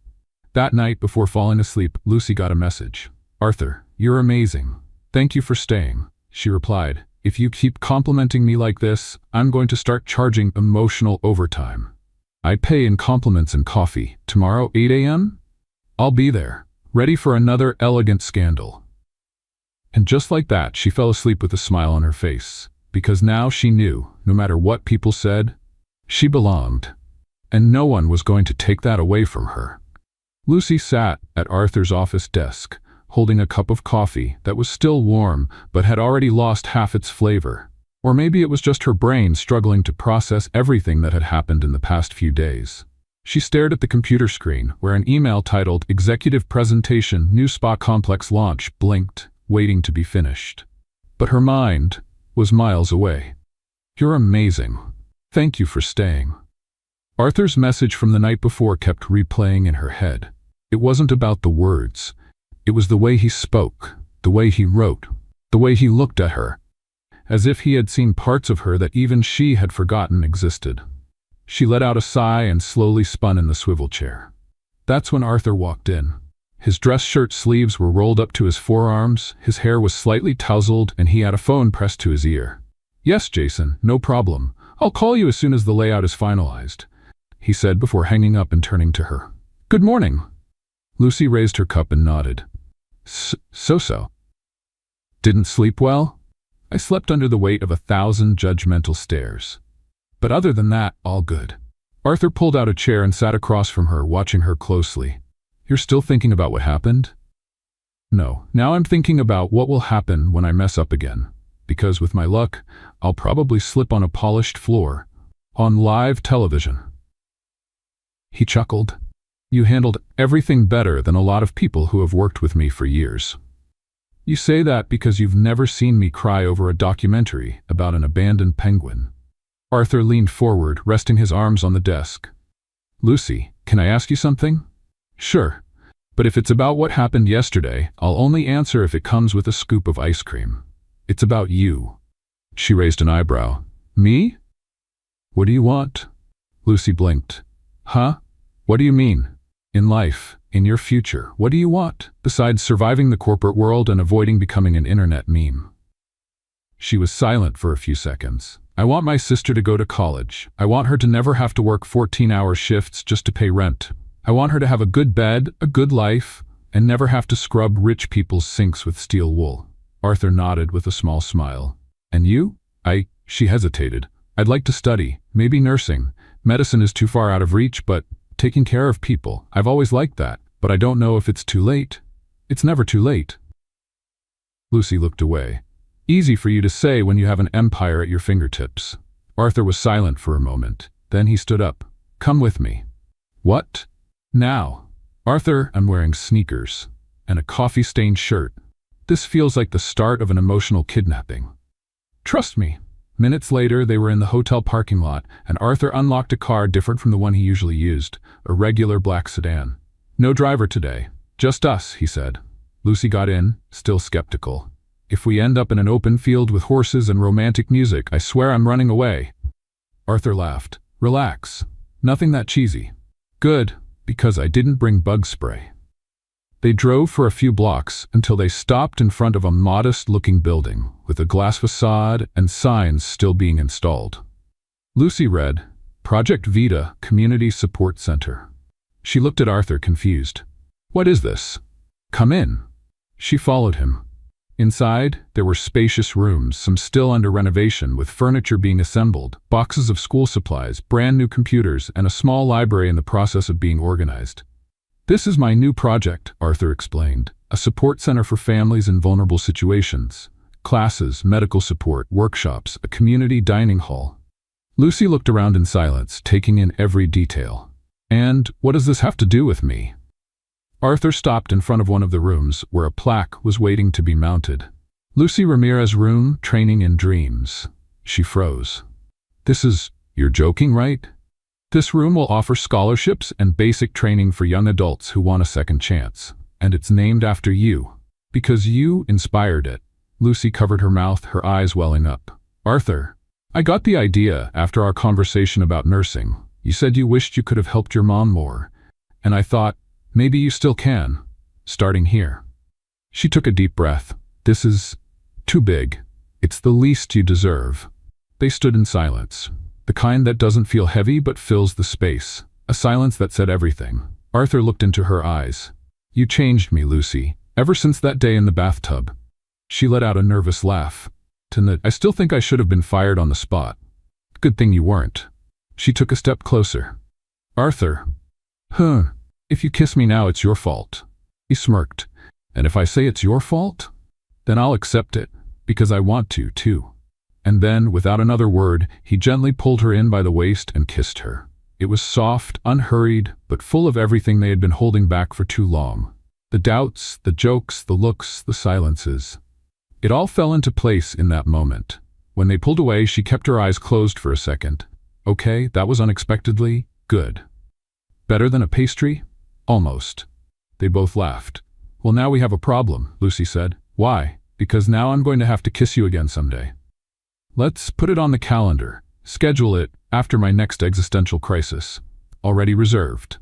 That night, before falling asleep, Lucy got a message. "Arthur, you're amazing. Thank you for staying." She replied, "If you keep complimenting me like this, I'm going to start charging emotional overtime. I pay in compliments and coffee. Tomorrow, 8 a.m.? I'll be there, ready for another elegant scandal." And just like that, she fell asleep with a smile on her face, because now she knew, no matter what people said, she belonged, and no one was going to take that away from her. Lucy sat at Arthur's office desk, holding a cup of coffee that was still warm but had already lost half its flavor. Or maybe it was just her brain struggling to process everything that had happened in the past few days. She stared at the computer screen, where an email titled "Executive Presentation, New Spa Complex Launch" blinked, waiting to be finished. But her mind was miles away. "You're amazing. Thank you for staying." Arthur's message from the night before kept replaying in her head. It wasn't about the words. It was the way he spoke, the way he wrote, the way he looked at her, as if he had seen parts of her that even she had forgotten existed. She let out a sigh and slowly spun in the swivel chair. That's when Arthur walked in. His dress shirt sleeves were rolled up to his forearms, his hair was slightly tousled, and he had a phone pressed to his ear. "Yes, Jason, no problem. I'll call you as soon as the layout is finalized," he said before hanging up and turning to her. "Good morning." Lucy raised her cup and nodded. So. "Didn't sleep well?" "I slept under the weight of 1,000 judgmental stares. But other than that, all good." Arthur pulled out a chair and sat across from her, watching her closely. "You're still thinking about what happened?" "No, now I'm thinking about what will happen when I mess up again. Because with my luck, I'll probably slip on a polished floor, on live television." He chuckled. "You handled everything better than a lot of people who have worked with me for years." "You say that because you've never seen me cry over a documentary about an abandoned penguin." Arthur leaned forward, resting his arms on the desk. "Lucy, can I ask you something?" "Sure. But if it's about what happened yesterday, I'll only answer if it comes with a scoop of ice cream. It's about you." She raised an eyebrow. "Me? What do you want?" Lucy blinked. "Huh? What do you mean? In life, in your future, what do you want, besides surviving the corporate world and avoiding becoming an internet meme?" She was silent for a few seconds. "I want my sister to go to college. I want her to never have to work 14-hour shifts just to pay rent. I want her to have a good bed, a good life, and never have to scrub rich people's sinks with steel wool." Arthur nodded with a small smile. "And you?" She hesitated. "I'd like to study, maybe nursing. Medicine is too far out of reach, but taking care of people, I've always liked that, but I don't know if it's too late." "It's never too late." Lucy looked away. "Easy for you to say when you have an empire at your fingertips." Arthur was silent for a moment. Then he stood up. "Come with me." "What? Now?" "Arthur, I'm wearing sneakers and a coffee-stained shirt. This feels like the start of an emotional kidnapping. Trust me." Minutes later, they were in the hotel parking lot, and Arthur unlocked a car different from the one he usually used, a regular black sedan. "No driver today. Just us," he said. Lucy got in, still skeptical. "If we end up in an open field with horses and romantic music, I swear I'm running away." Arthur laughed. "Relax. Nothing that cheesy." "Good, because I didn't bring bug spray." They drove for a few blocks until they stopped in front of a modest-looking building with a glass facade and signs still being installed. Lucy read, "Project Vita Community Support Center." She looked at Arthur, confused. "What is this?" "Come in." She followed him. Inside, there were spacious rooms, some still under renovation, with furniture being assembled, boxes of school supplies, brand new computers, and a small library in the process of being organized. "This is my new project," Arthur explained. "A support center for families in vulnerable situations. Classes, medical support, workshops, a community dining hall." Lucy looked around in silence, taking in every detail. "And what does this have to do with me?" Arthur stopped in front of one of the rooms, where a plaque was waiting to be mounted. "Lucy Ramirez Room, Training in Dreams." She froze. You're joking, right? This room will offer scholarships and basic training for young adults who want a second chance. And it's named after you. Because you inspired it." Lucy covered her mouth, her eyes welling up. "Arthur, I got the idea after our conversation about nursing. You said you wished you could have helped your mom more. And I thought, Maybe you still can, starting here. She took a deep breath. This is too big. It's the least you deserve. They stood in silence, the kind that doesn't feel heavy but fills the space, a silence that said everything. Arthur looked into her eyes. You changed me, Lucy, ever since that day in the bathtub. She let out a nervous laugh. I still think I should have been fired on the spot. Good thing you weren't. She took a step closer. Arthur. If you kiss me now, it's your fault. He smirked. And if I say it's your fault, then I'll accept it, because I want to, too. And then, without another word, he gently pulled her in by the waist and kissed her. It was soft, unhurried, but full of everything they had been holding back for too long. The doubts, the jokes, the looks, the silences. It all fell into place in that moment. When they pulled away, she kept her eyes closed for a second. Okay, that was unexpectedly good. Better than a pastry? Almost. They both laughed. Well, now we have a problem, Lucy said. Why? Because now I'm going to have to kiss you again someday. Let's put it on the calendar. Schedule it after my next existential crisis. Already reserved.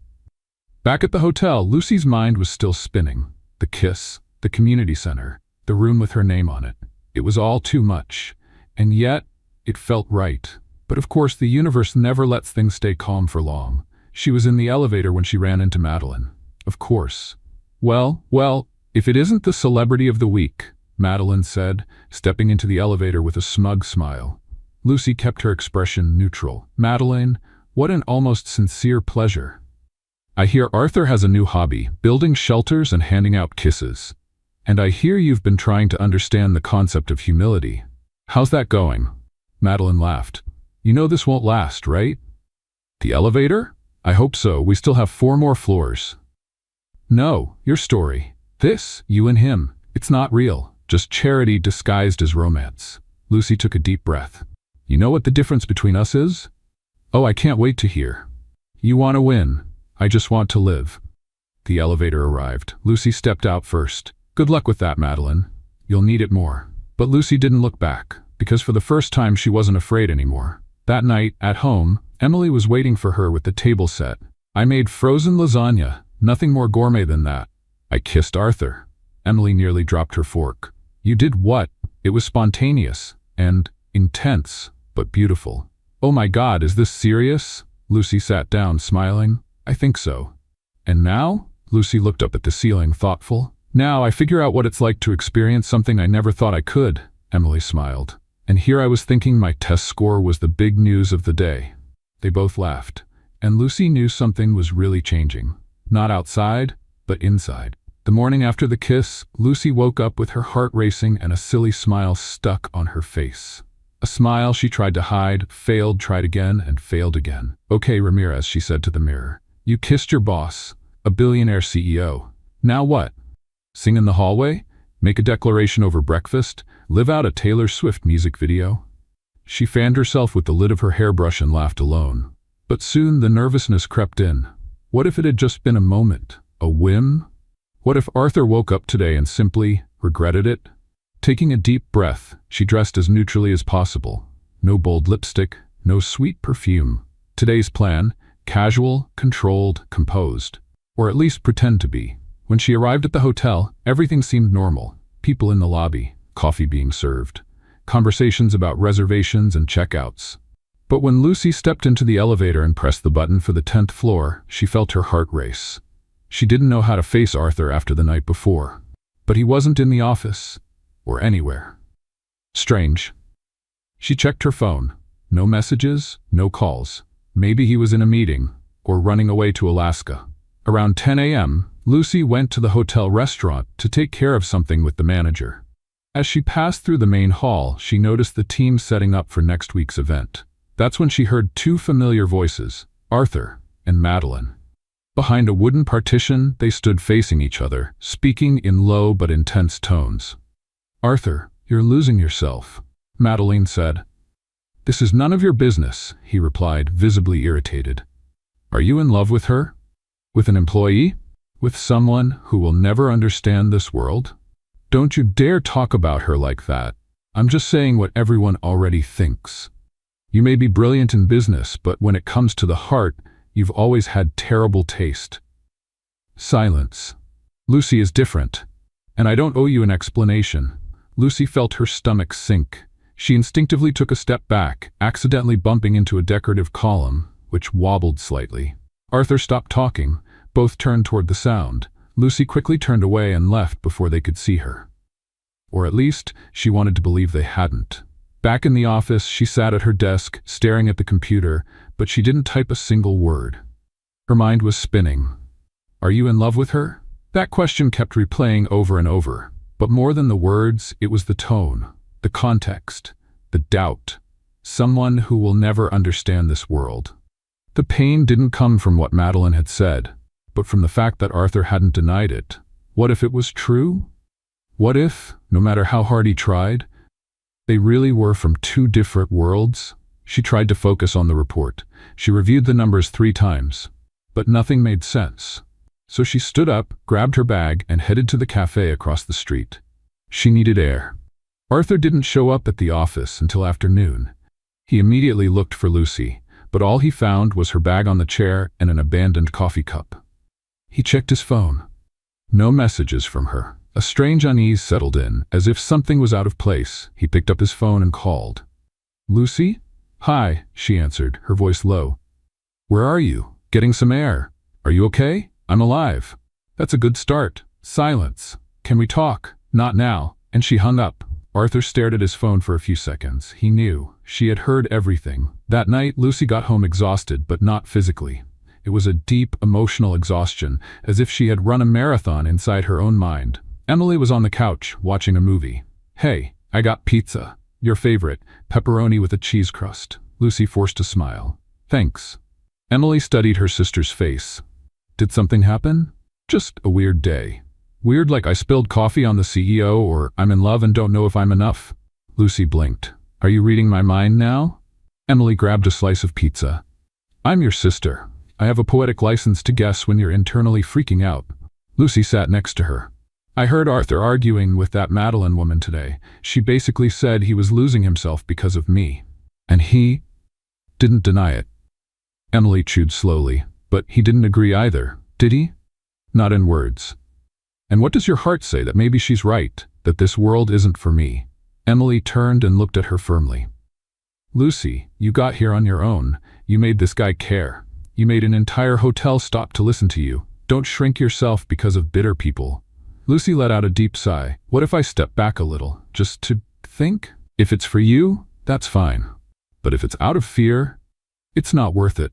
Back at the hotel, Lucy's mind was still spinning. The kiss, the community center, the room with her name on it. It was all too much. And yet, it felt right. But of course, the universe never lets things stay calm for long. She was in the elevator when she ran into Madeline. Of course. Well, if it isn't the celebrity of the week, Madeline said, stepping into the elevator with a smug smile. Lucy kept her expression neutral. Madeline, what an almost sincere pleasure. I hear Arthur has a new hobby, building shelters and handing out kisses. And I hear you've been trying to understand the concept of humility. How's that going? Madeline laughed. You know this won't last, right? The elevator? I hope so. We still have 4 more floors. No, your story. This, you and him, it's not real. Just charity disguised as romance. Lucy took a deep breath. You know what the difference between us is? Oh, I can't wait to hear. You want to win. I just want to live. The elevator arrived. Lucy stepped out first. Good luck with that, Madeline. You'll need it more. But Lucy didn't look back, because for the first time she wasn't afraid anymore. That night, at home, Emily was waiting for her with the table set. I made frozen lasagna, nothing more gourmet than that. I kissed Arthur. Emily nearly dropped her fork. You did what? It was spontaneous and intense, but beautiful. Oh my God, is this serious? Lucy sat down, smiling. I think so. And now? Lucy looked up at the ceiling, thoughtful. Now I figure out what it's like to experience something I never thought I could. Emily smiled. And here I was thinking my test score was the big news of the day. They both laughed, and Lucy knew something was really changing. Not outside, but inside. The morning after the kiss, Lucy woke up with her heart racing and a silly smile stuck on her face. A smile she tried to hide, failed, tried again, and failed again. Okay, Ramirez, she said to the mirror. You kissed your boss, a billionaire CEO. Now what? Sing in the hallway? Make a declaration over breakfast? Live out a Taylor Swift music video? She fanned herself with the lid of her hairbrush and laughed alone. But soon the nervousness crept in. What if it had just been a moment? A whim? What if Arthur woke up today and simply regretted it? Taking a deep breath, she dressed as neutrally as possible. No bold lipstick, no sweet perfume. Today's plan, casual, controlled, composed. Or at least pretend to be. When she arrived at the hotel, everything seemed normal. People in the lobby, coffee being served, conversations about reservations and checkouts. But when Lucy stepped into the elevator and pressed the button for the 10th floor, she felt her heart race. She didn't know how to face Arthur after the night before. But he wasn't in the office, or anywhere. Strange. She checked her phone. No messages, no calls. Maybe he was in a meeting, or running away to Alaska. Around 10 a.m., Lucy went to the hotel restaurant to take care of something with the manager. As she passed through the main hall, she noticed the team setting up for next week's event. That's when she heard 2 familiar voices, Arthur and Madeline. Behind a wooden partition, they stood facing each other, speaking in low but intense tones. Arthur, you're losing yourself, Madeline said. This is none of your business, he replied, visibly irritated. Are you in love with her? With an employee? With someone who will never understand this world? Don't you dare talk about her like that. I'm just saying what everyone already thinks. You may be brilliant in business, but when it comes to the heart, you've always had terrible taste. Silence. Lucy is different. And I don't owe you an explanation. Lucy felt her stomach sink. She instinctively took a step back, accidentally bumping into a decorative column, which wobbled slightly. Arthur stopped talking. Both turned toward the sound. Lucy quickly turned away and left before they could see her. Or at least, she wanted to believe they hadn't. Back in the office, she sat at her desk, staring at the computer, but she didn't type a single word. Her mind was spinning. Are you in love with her? That question kept replaying over and over. But more than the words, it was the tone, the context, the doubt. Someone who will never understand this world. The pain didn't come from what Madeline had said, but from the fact that Arthur hadn't denied it. What if it was true? What if, no matter how hard he tried, they really were from two different worlds? She tried to focus on the report. She reviewed the numbers 3 times, but nothing made sense. So she stood up, grabbed her bag, and headed to the cafe across the street. She needed air. Arthur didn't show up at the office until afternoon. He immediately looked for Lucy, but all he found was her bag on the chair and an abandoned coffee cup. He checked his phone. No messages from her. A strange unease settled in, as if something was out of place. He picked up his phone and called. Lucy? Hi, she answered, her voice low. Where are you? Getting some air. Are you okay? I'm alive. That's a good start. Silence. Can we talk? Not now. And she hung up. Arthur stared at his phone for a few seconds. He knew. She had heard everything. That night, Lucy got home exhausted, but not physically. It was a deep, emotional exhaustion, as if she had run a marathon inside her own mind. Emily was on the couch, watching a movie. Hey, I got pizza. Your favorite, pepperoni with a cheese crust. Lucy forced a smile. Thanks. Emily studied her sister's face. Did something happen? Just a weird day. Weird like I spilled coffee on the CEO, or I'm in love and don't know if I'm enough. Lucy blinked. Are you reading my mind now? Emily grabbed a slice of pizza. I'm your sister. I have a poetic license to guess when you're internally freaking out. Lucy sat next to her. I heard Arthur arguing with that Madeline woman today. She basically said he was losing himself because of me. And he didn't deny it. Emily chewed slowly. But he didn't agree either, did he? Not in words. And what does your heart say? That maybe she's right, that this world isn't for me? Emily turned and looked at her firmly. Lucy, you got here on your own. You made this guy care. You made an entire hotel stop to listen to you. Don't shrink yourself because of bitter people. Lucy let out a deep sigh. What if I step back a little, just to think? If it's for you, that's fine. But if it's out of fear, it's not worth it.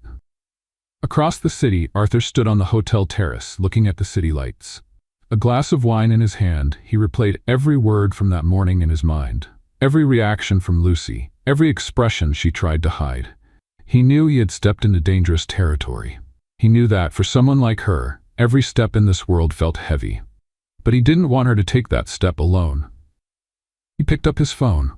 Across the city, Arthur stood on the hotel terrace, looking at the city lights. A glass of wine in his hand, he replayed every word from that morning in his mind. Every reaction from Lucy, every expression she tried to hide. He knew he had stepped into dangerous territory. He knew that, for someone like her, every step in this world felt heavy. But he didn't want her to take that step alone. He picked up his phone.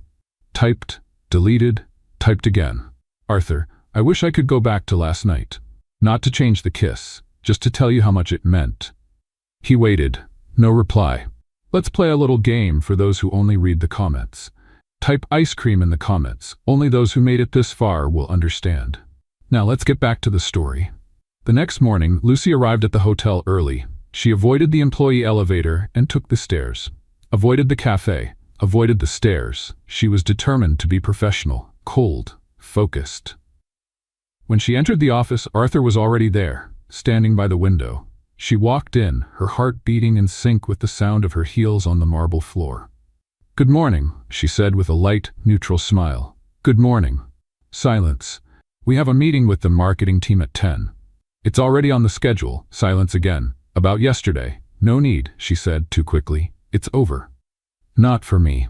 Typed, deleted, typed again. Arthur, I wish I could go back to last night. Not to change the kiss, just to tell you how much it meant. He waited. No reply. Let's play a little game for those who only read the comments. Type ice cream in the comments. Only those who made it this far will understand. Now let's get back to the story. The next morning, Lucy arrived at the hotel early. She avoided the employee elevator and took the stairs. Avoided the cafe. Avoided the stairs. She was determined to be professional, cold, focused. When she entered the office, Arthur was already there, standing by the window. She walked in, her heart beating in sync with the sound of her heels on the marble floor. Good morning, she said with a light, neutral smile. Good morning. Silence. We have a meeting with the marketing team at 10. It's already on the schedule. Silence again. About yesterday. No need, she said too quickly. It's over. Not for me.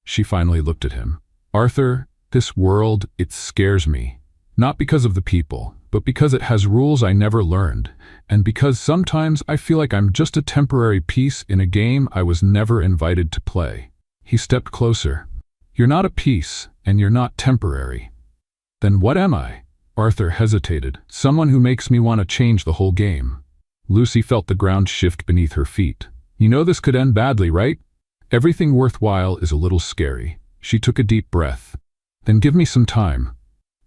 She finally looked at him. Arthur, this world, it scares me. Not because of the people, but because it has rules I never learned, and because sometimes I feel like I'm just a temporary piece in a game I was never invited to play. He stepped closer. You're not a piece, and you're not temporary. Then what am I? Arthur hesitated. Someone who makes me want to change the whole game. Lucy felt the ground shift beneath her feet. You know this could end badly, right? Everything worthwhile is a little scary. She took a deep breath. Then give me some time.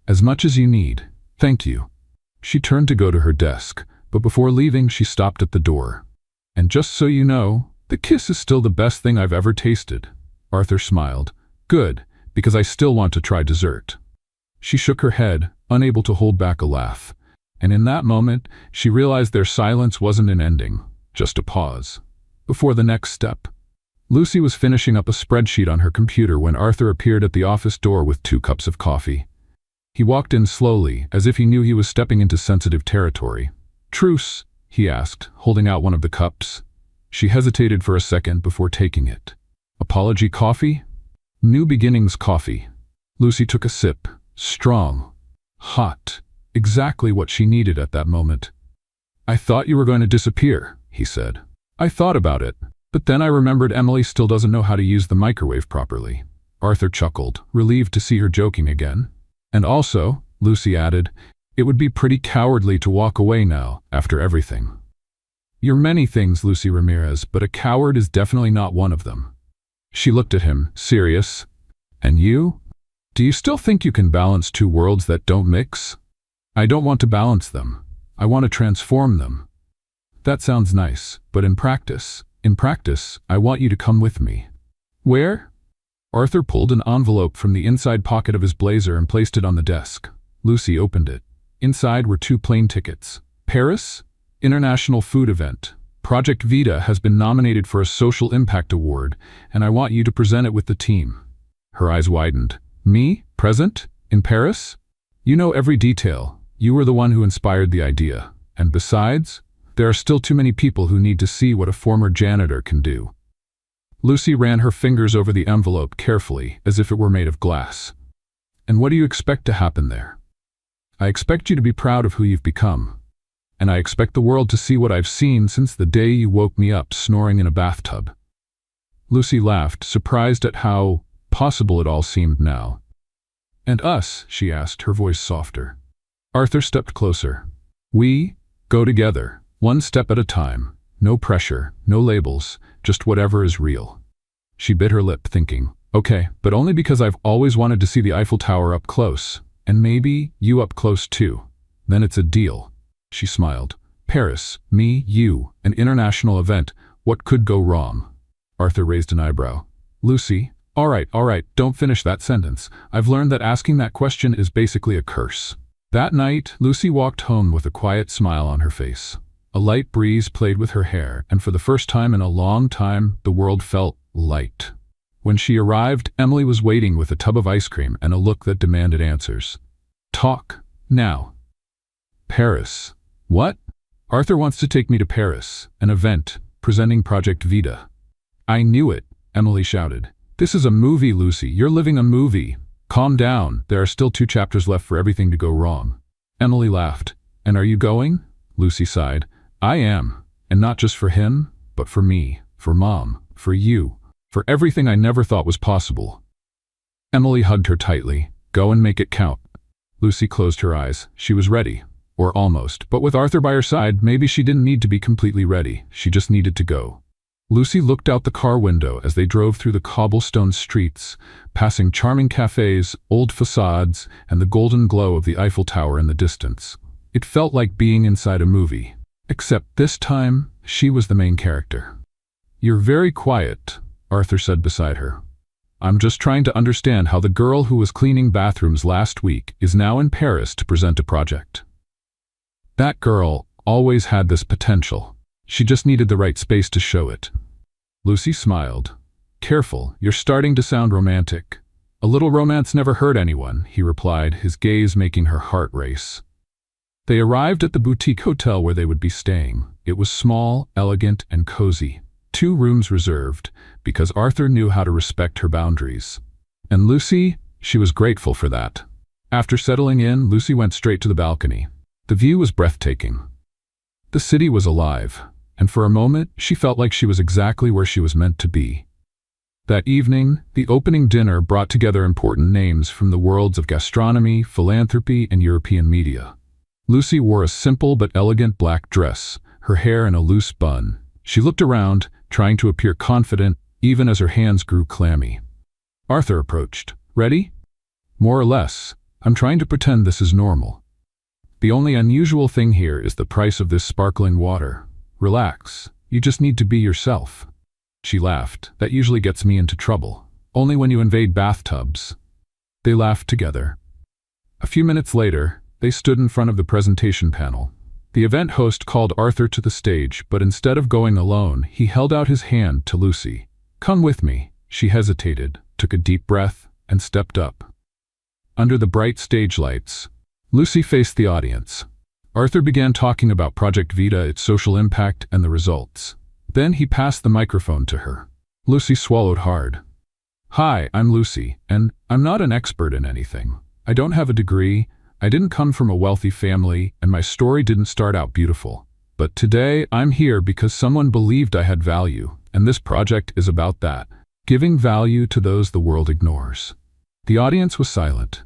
As much as you need. Thank you. She turned to go to her desk, but before leaving she stopped at the door. "And just so you know, the kiss is still the best thing I've ever tasted." Arthur smiled. "Good, because I still want to try dessert." She shook her head, unable to hold back a laugh. And in that moment, she realized their silence wasn't an ending, just a pause. Before the next step. Lucy was finishing up a spreadsheet on her computer when Arthur appeared at the office door with 2 cups of coffee. He walked in slowly, as if he knew he was stepping into sensitive territory. "Truce?" he asked, holding out one of the cups. She hesitated for a second before taking it. "Apology coffee?" "New beginnings coffee." Lucy took a sip. Strong. Hot. Exactly what she needed at that moment. "I thought you were going to disappear," he said. "I thought about it, but then I remembered Emily still doesn't know how to use the microwave properly." Arthur chuckled, relieved to see her joking again. "And also," Lucy added, "it would be pretty cowardly to walk away now, after everything." "You're many things, Lucy Ramirez, but a coward is definitely not one of them." She looked at him, serious. "And you? Do you still think you can balance 2 worlds that don't mix?" "I don't want to balance them. I want to transform them." "That sounds nice, but in practice, I want you to come with me." "Where?" Arthur pulled an envelope from the inside pocket of his blazer and placed it on the desk. Lucy opened it. Inside were 2 plane tickets. "Paris? International Food Event. Project Vita has been nominated for a Social Impact Award, and I want you to present it with the team." Her eyes widened. "Me? Present? In Paris? You know every detail. You were the one who inspired the idea. And besides, there are still too many people who need to see what a former janitor can do." Lucy ran her fingers over the envelope carefully, as if it were made of glass. "And what do you expect to happen there?" "I expect you to be proud of who you've become. And I expect the world to see what I've seen since the day you woke me up snoring in a bathtub." Lucy laughed, surprised at how possible it all seemed now. "And us?" she asked, her voice softer. Arthur stepped closer. "We go together, one step at a time. No pressure, no labels, just whatever is real." She bit her lip, thinking, "Okay, but only because I've always wanted to see the Eiffel Tower up close, and maybe you up close too. Then it's a deal." She smiled. "Paris, me, you, an international event. What could go wrong?" Arthur raised an eyebrow. "Lucy, all right, don't finish that sentence. I've learned that asking that question is basically a curse." That night, Lucy walked home with a quiet smile on her face. A light breeze played with her hair, and for the first time in a long time, the world felt light. When she arrived, Emily was waiting with a tub of ice cream and a look that demanded answers. "Talk, now." "Paris. What?" "Arthur wants to take me to Paris, an event, presenting Project Vita." "I knew it," Emily shouted. "This is a movie, Lucy. You're living a movie. Calm down, there are still 2 chapters left for everything to go wrong." Emily laughed. "And are you going?" Lucy sighed. "I am, and not just for him, but for me, for Mom, for you, for everything I never thought was possible." Emily hugged her tightly. "Go and make it count." Lucy closed her eyes. She was ready, or almost, but with Arthur by her side, maybe she didn't need to be completely ready. She just needed to go. Lucy looked out the car window as they drove through the cobblestone streets, passing charming cafes, old facades, and the golden glow of the Eiffel Tower in the distance. It felt like being inside a movie. Except this time, she was the main character. "You're very quiet," Arthur said beside her. "I'm just trying to understand how the girl who was cleaning bathrooms last week is now in Paris to present a project." That girl always had this potential. She just needed the right space to show it. Lucy smiled. "Careful, you're starting to sound romantic." "A little romance never hurt anyone," he replied, his gaze making her heart race. They arrived at the boutique hotel where they would be staying. It was small, elegant, and cozy. 2 rooms reserved, because Arthur knew how to respect her boundaries. And Lucy, she was grateful for that. After settling in, Lucy went straight to the balcony. The view was breathtaking. The city was alive, and for a moment, she felt like she was exactly where she was meant to be. That evening, the opening dinner brought together important names from the worlds of gastronomy, philanthropy, and European media. Lucy wore a simple but elegant black dress, her hair in a loose bun. She looked around, trying to appear confident, even as her hands grew clammy. Arthur approached. "Ready?" "More or less. I'm trying to pretend this is normal." The only unusual thing here is the price of this sparkling water. Relax. You just need to be yourself. She laughed. That usually gets me into trouble. Only when you invade bathtubs. They laughed together. A few minutes later, they stood in front of the presentation panel. The event host called Arthur to the stage, but instead of going alone, he held out his hand to Lucy. "Come with me." She hesitated, took a deep breath, and stepped up. Under the bright stage lights, Lucy faced the audience. Arthur began talking about Project Vita, its social impact, and the results. Then he passed the microphone to her. Lucy swallowed hard. "Hi, I'm Lucy, and I'm not an expert in anything. I don't have a degree, I didn't come from a wealthy family, and my story didn't start out beautiful. But today, I'm here because someone believed I had value, and this project is about that. Giving value to those the world ignores." The audience was silent.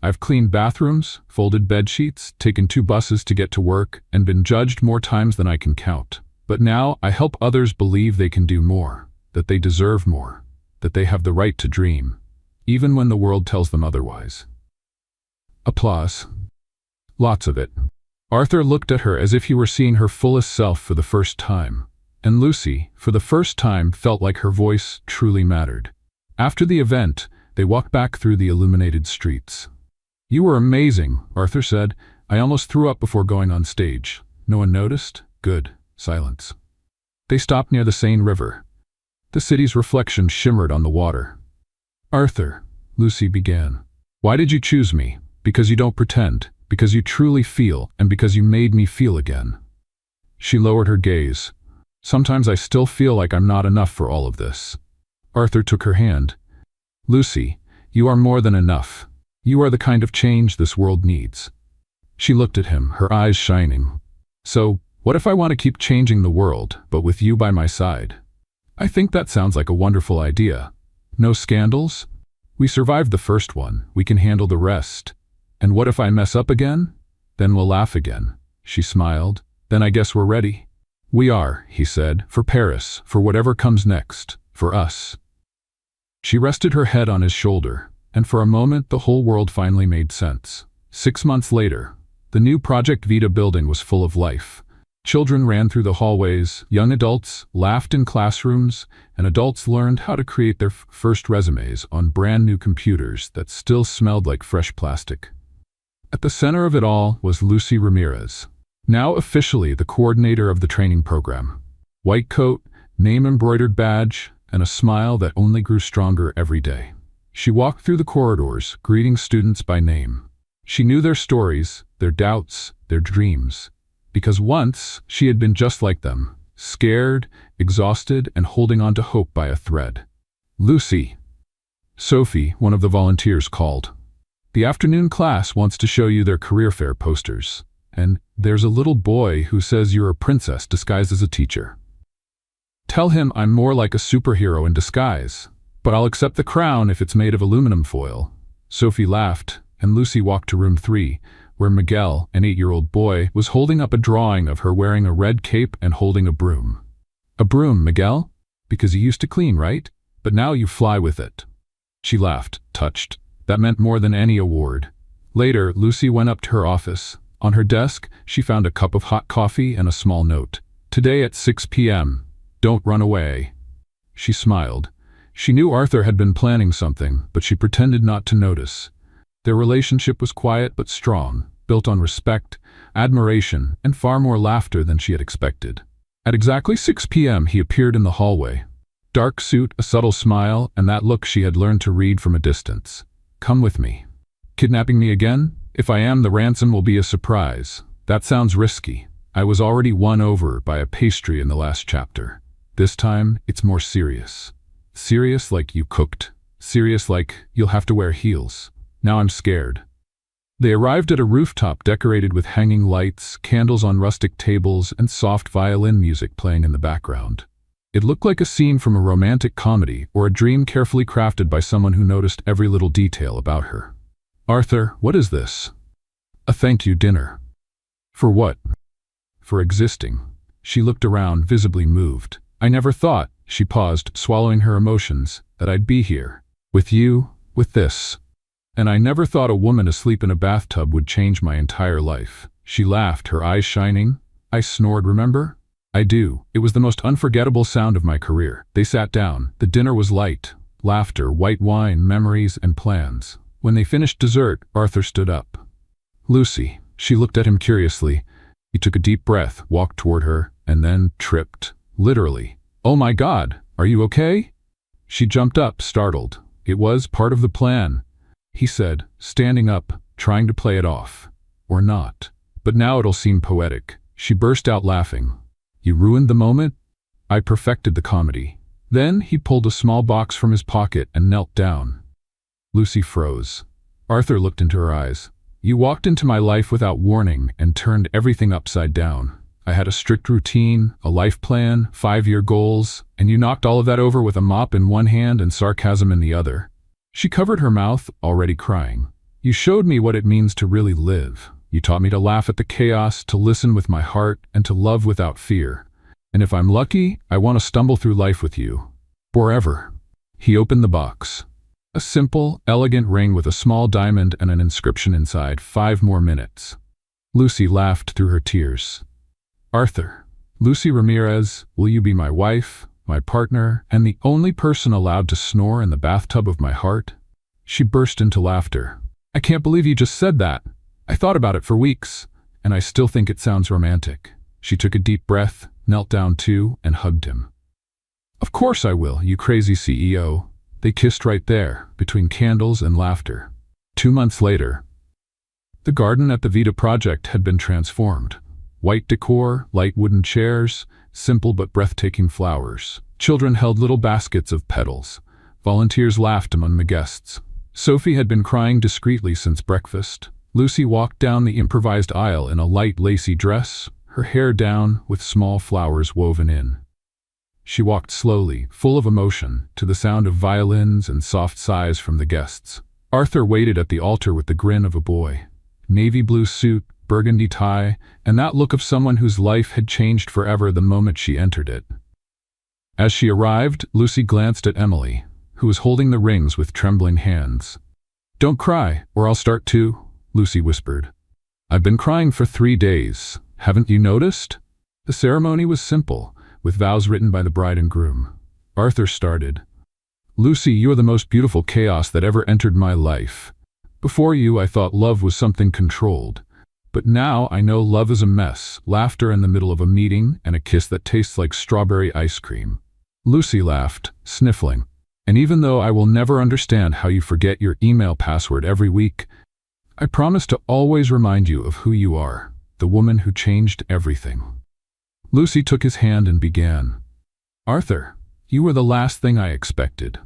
"I've cleaned bathrooms, folded bedsheets, taken 2 buses to get to work, and been judged more times than I can count. But now I help others believe they can do more, that they deserve more, that they have the right to dream, even when the world tells them otherwise." Applause. Lots of it. Arthur looked at her as if he were seeing her fullest self for the first time. And Lucy, for the first time, felt like her voice truly mattered. After the event, they walked back through the illuminated streets. "You were amazing," Arthur said. "I almost threw up before going on stage." "No one noticed?" "Good." Silence. They stopped near the Seine River. The city's reflection shimmered on the water. "Arthur," Lucy began, "why did you choose me? Because you don't pretend, because you truly feel, and because you made me feel again." She lowered her gaze. "Sometimes I still feel like I'm not enough for all of this." Arthur took her hand. "Lucy, you are more than enough. You are the kind of change this world needs." She looked at him, her eyes shining. "So, what if I want to keep changing the world, but with you by my side?" "I think that sounds like a wonderful idea. No scandals? We survived the first one, we can handle the rest. And what if I mess up again? Then we'll laugh again." She smiled. "Then I guess we're ready." "We are," he said, "for Paris, for whatever comes next, for us." She rested her head on his shoulder, and for a moment the whole world finally made sense. 6 months later, the new Project Vita building was full of life. Children ran through the hallways, young adults laughed in classrooms, and adults learned how to create their first resumes on brand new computers that still smelled like fresh plastic. At the center of it all was Lucy Ramirez, now officially the coordinator of the training program. White coat, name-embroidered badge, and a smile that only grew stronger every day. She walked through the corridors, greeting students by name. She knew their stories, their doubts, their dreams. Because once, she had been just like them, scared, exhausted, and holding on to hope by a thread. "Lucy." Sophie, one of the volunteers, called. "The afternoon class wants to show you their career fair posters. And there's a little boy who says you're a princess disguised as a teacher. Tell him I'm more like a superhero in disguise, but I'll accept the crown if it's made of aluminum foil." Sophie laughed, and Lucy walked to room 3, where Miguel, an 8-year-old boy, was holding up a drawing of her wearing a red cape and holding a broom. "A broom, Miguel? Because you used to clean, right? But now you fly with it." She laughed, touched. That meant more than any award. Later, Lucy went up to her office. On her desk, she found a cup of hot coffee and a small note. "Today at 6 p.m. Don't run away." She smiled. She knew Arthur had been planning something, but she pretended not to notice. Their relationship was quiet but strong, built on respect, admiration, and far more laughter than she had expected. At exactly 6 p.m. he appeared in the hallway. Dark suit, a subtle smile, and that look she had learned to read from a distance. "Come with me." "Kidnapping me again? If I am, the ransom will be a surprise." "That sounds risky. I was already won over by a pastry in the last chapter. This time, it's more serious. Serious like you cooked. Serious like you'll have to wear heels. Now I'm scared." They arrived at a rooftop decorated with hanging lights, candles on rustic tables, and soft violin music playing in the background. It looked like a scene from a romantic comedy or a dream carefully crafted by someone who noticed every little detail about her. "Arthur, what is this?" "A thank you dinner." "For what?" "For existing." She looked around, visibly moved. "I never thought," she paused, swallowing her emotions, "that I'd be here. With you, with this." And I never thought a woman asleep in a bathtub would change my entire life. She laughed, her eyes shining. I snored, remember? I do. It was the most unforgettable sound of my career. They sat down. The dinner was light. Laughter, white wine, memories, and plans. When they finished dessert, Arthur stood up. Lucy. She looked at him curiously. He took a deep breath, walked toward her, and then tripped. Literally. Oh my God, are you okay? She jumped up, startled. It was part of the plan, he said, standing up, trying to play it off. Or not. But now it'll seem poetic. She burst out laughing. You ruined the moment? I perfected the comedy. Then he pulled a small box from his pocket and knelt down. Lucy froze. Arthur looked into her eyes. You walked into my life without warning and turned everything upside down. I had a strict routine, a life plan, 5-year goals, and you knocked all of that over with a mop in one hand and sarcasm in the other. She covered her mouth, already crying. You showed me what it means to really live. You taught me to laugh at the chaos, to listen with my heart, and to love without fear. And if I'm lucky, I want to stumble through life with you. Forever. He opened the box. A simple, elegant ring with a small diamond and an inscription inside. 5 more minutes. Lucy laughed through her tears. Arthur. Lucy Ramirez, will you be my wife, my partner, and the only person allowed to snore in the bathtub of my heart? She burst into laughter. I can't believe you just said that. I thought about it for weeks, and I still think it sounds romantic. She took a deep breath, knelt down too, and hugged him. Of course I will, you crazy CEO. They kissed right there, between candles and laughter. 2 months later, the garden at the Vita project had been transformed. White decor, light wooden chairs, simple but breathtaking flowers. Children held little baskets of petals. Volunteers laughed among the guests. Sophie had been crying discreetly since breakfast. Lucy walked down the improvised aisle in a light lacy dress, her hair down with small flowers woven in. She walked slowly, full of emotion, to the sound of violins and soft sighs from the guests. Arthur waited at the altar with the grin of a boy. Navy blue suit, burgundy tie, and that look of someone whose life had changed forever the moment she entered it. As she arrived, Lucy glanced at Emily, who was holding the rings with trembling hands. Don't cry, or I'll start too, Lucy whispered. I've been crying for 3 days. Haven't you noticed? The ceremony was simple, with vows written by the bride and groom. Arthur started. Lucy, you are the most beautiful chaos that ever entered my life. Before you, I thought love was something controlled. But now I know love is a mess, laughter in the middle of a meeting, and a kiss that tastes like strawberry ice cream. Lucy laughed, sniffling. And even though I will never understand how you forget your email password every week, I promise to always remind you of who you are, the woman who changed everything. Lucy took his hand and began. Arthur, you were the last thing I expected.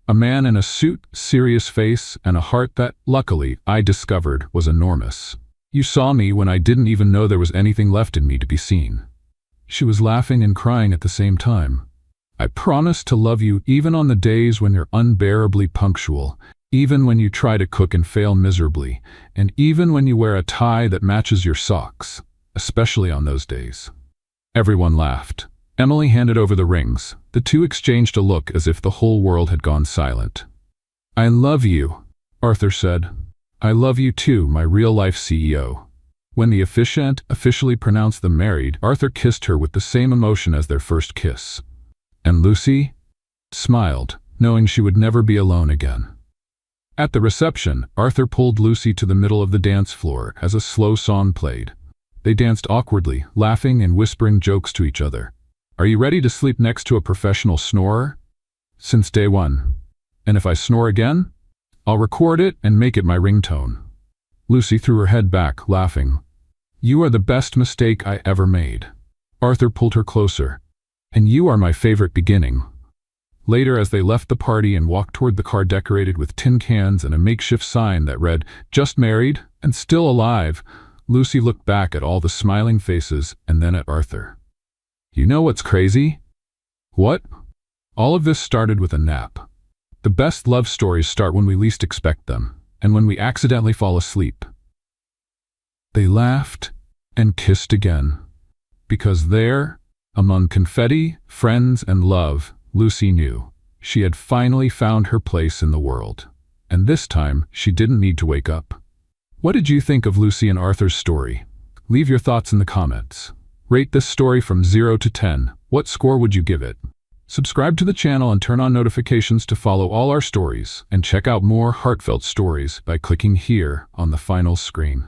A man in a suit, serious face, and a heart that, luckily, I discovered was enormous. You saw me when I didn't even know there was anything left in me to be seen. She was laughing and crying at the same time. I promise to love you even on the days when you're unbearably punctual, even when you try to cook and fail miserably, and even when you wear a tie that matches your socks, especially on those days. Everyone laughed. Emily handed over the rings. The two exchanged a look as if the whole world had gone silent. I love you, Arthur said. I love you too, my real-life CEO. When the officiant officially pronounced them married, Arthur kissed her with the same emotion as their first kiss. And Lucy smiled, knowing she would never be alone again. At the reception, Arthur pulled Lucy to the middle of the dance floor as a slow song played. They danced awkwardly, laughing and whispering jokes to each other. Are you ready to sleep next to a professional snorer? Since day one. And if I snore again, I'll record it and make it my ringtone. Lucy threw her head back, laughing. You are the best mistake I ever made. Arthur pulled her closer. And you are my favorite beginning. Later, as they left the party and walked toward the car decorated with tin cans and a makeshift sign that read, Just married and still alive, Lucy looked back at all the smiling faces and then at Arthur. You know what's crazy? What? All of this started with a nap. The best love stories start when we least expect them, and when we accidentally fall asleep. They laughed and kissed again, because there, among confetti, friends, and love, Lucy knew she had finally found her place in the world. And this time, she didn't need to wake up. What did you think of Lucy and Arthur's story? Leave your thoughts in the comments. Rate this story from 0 to 10. What score would you give it? Subscribe to the channel and turn on notifications to follow all our stories, and check out more heartfelt stories by clicking here on the final screen.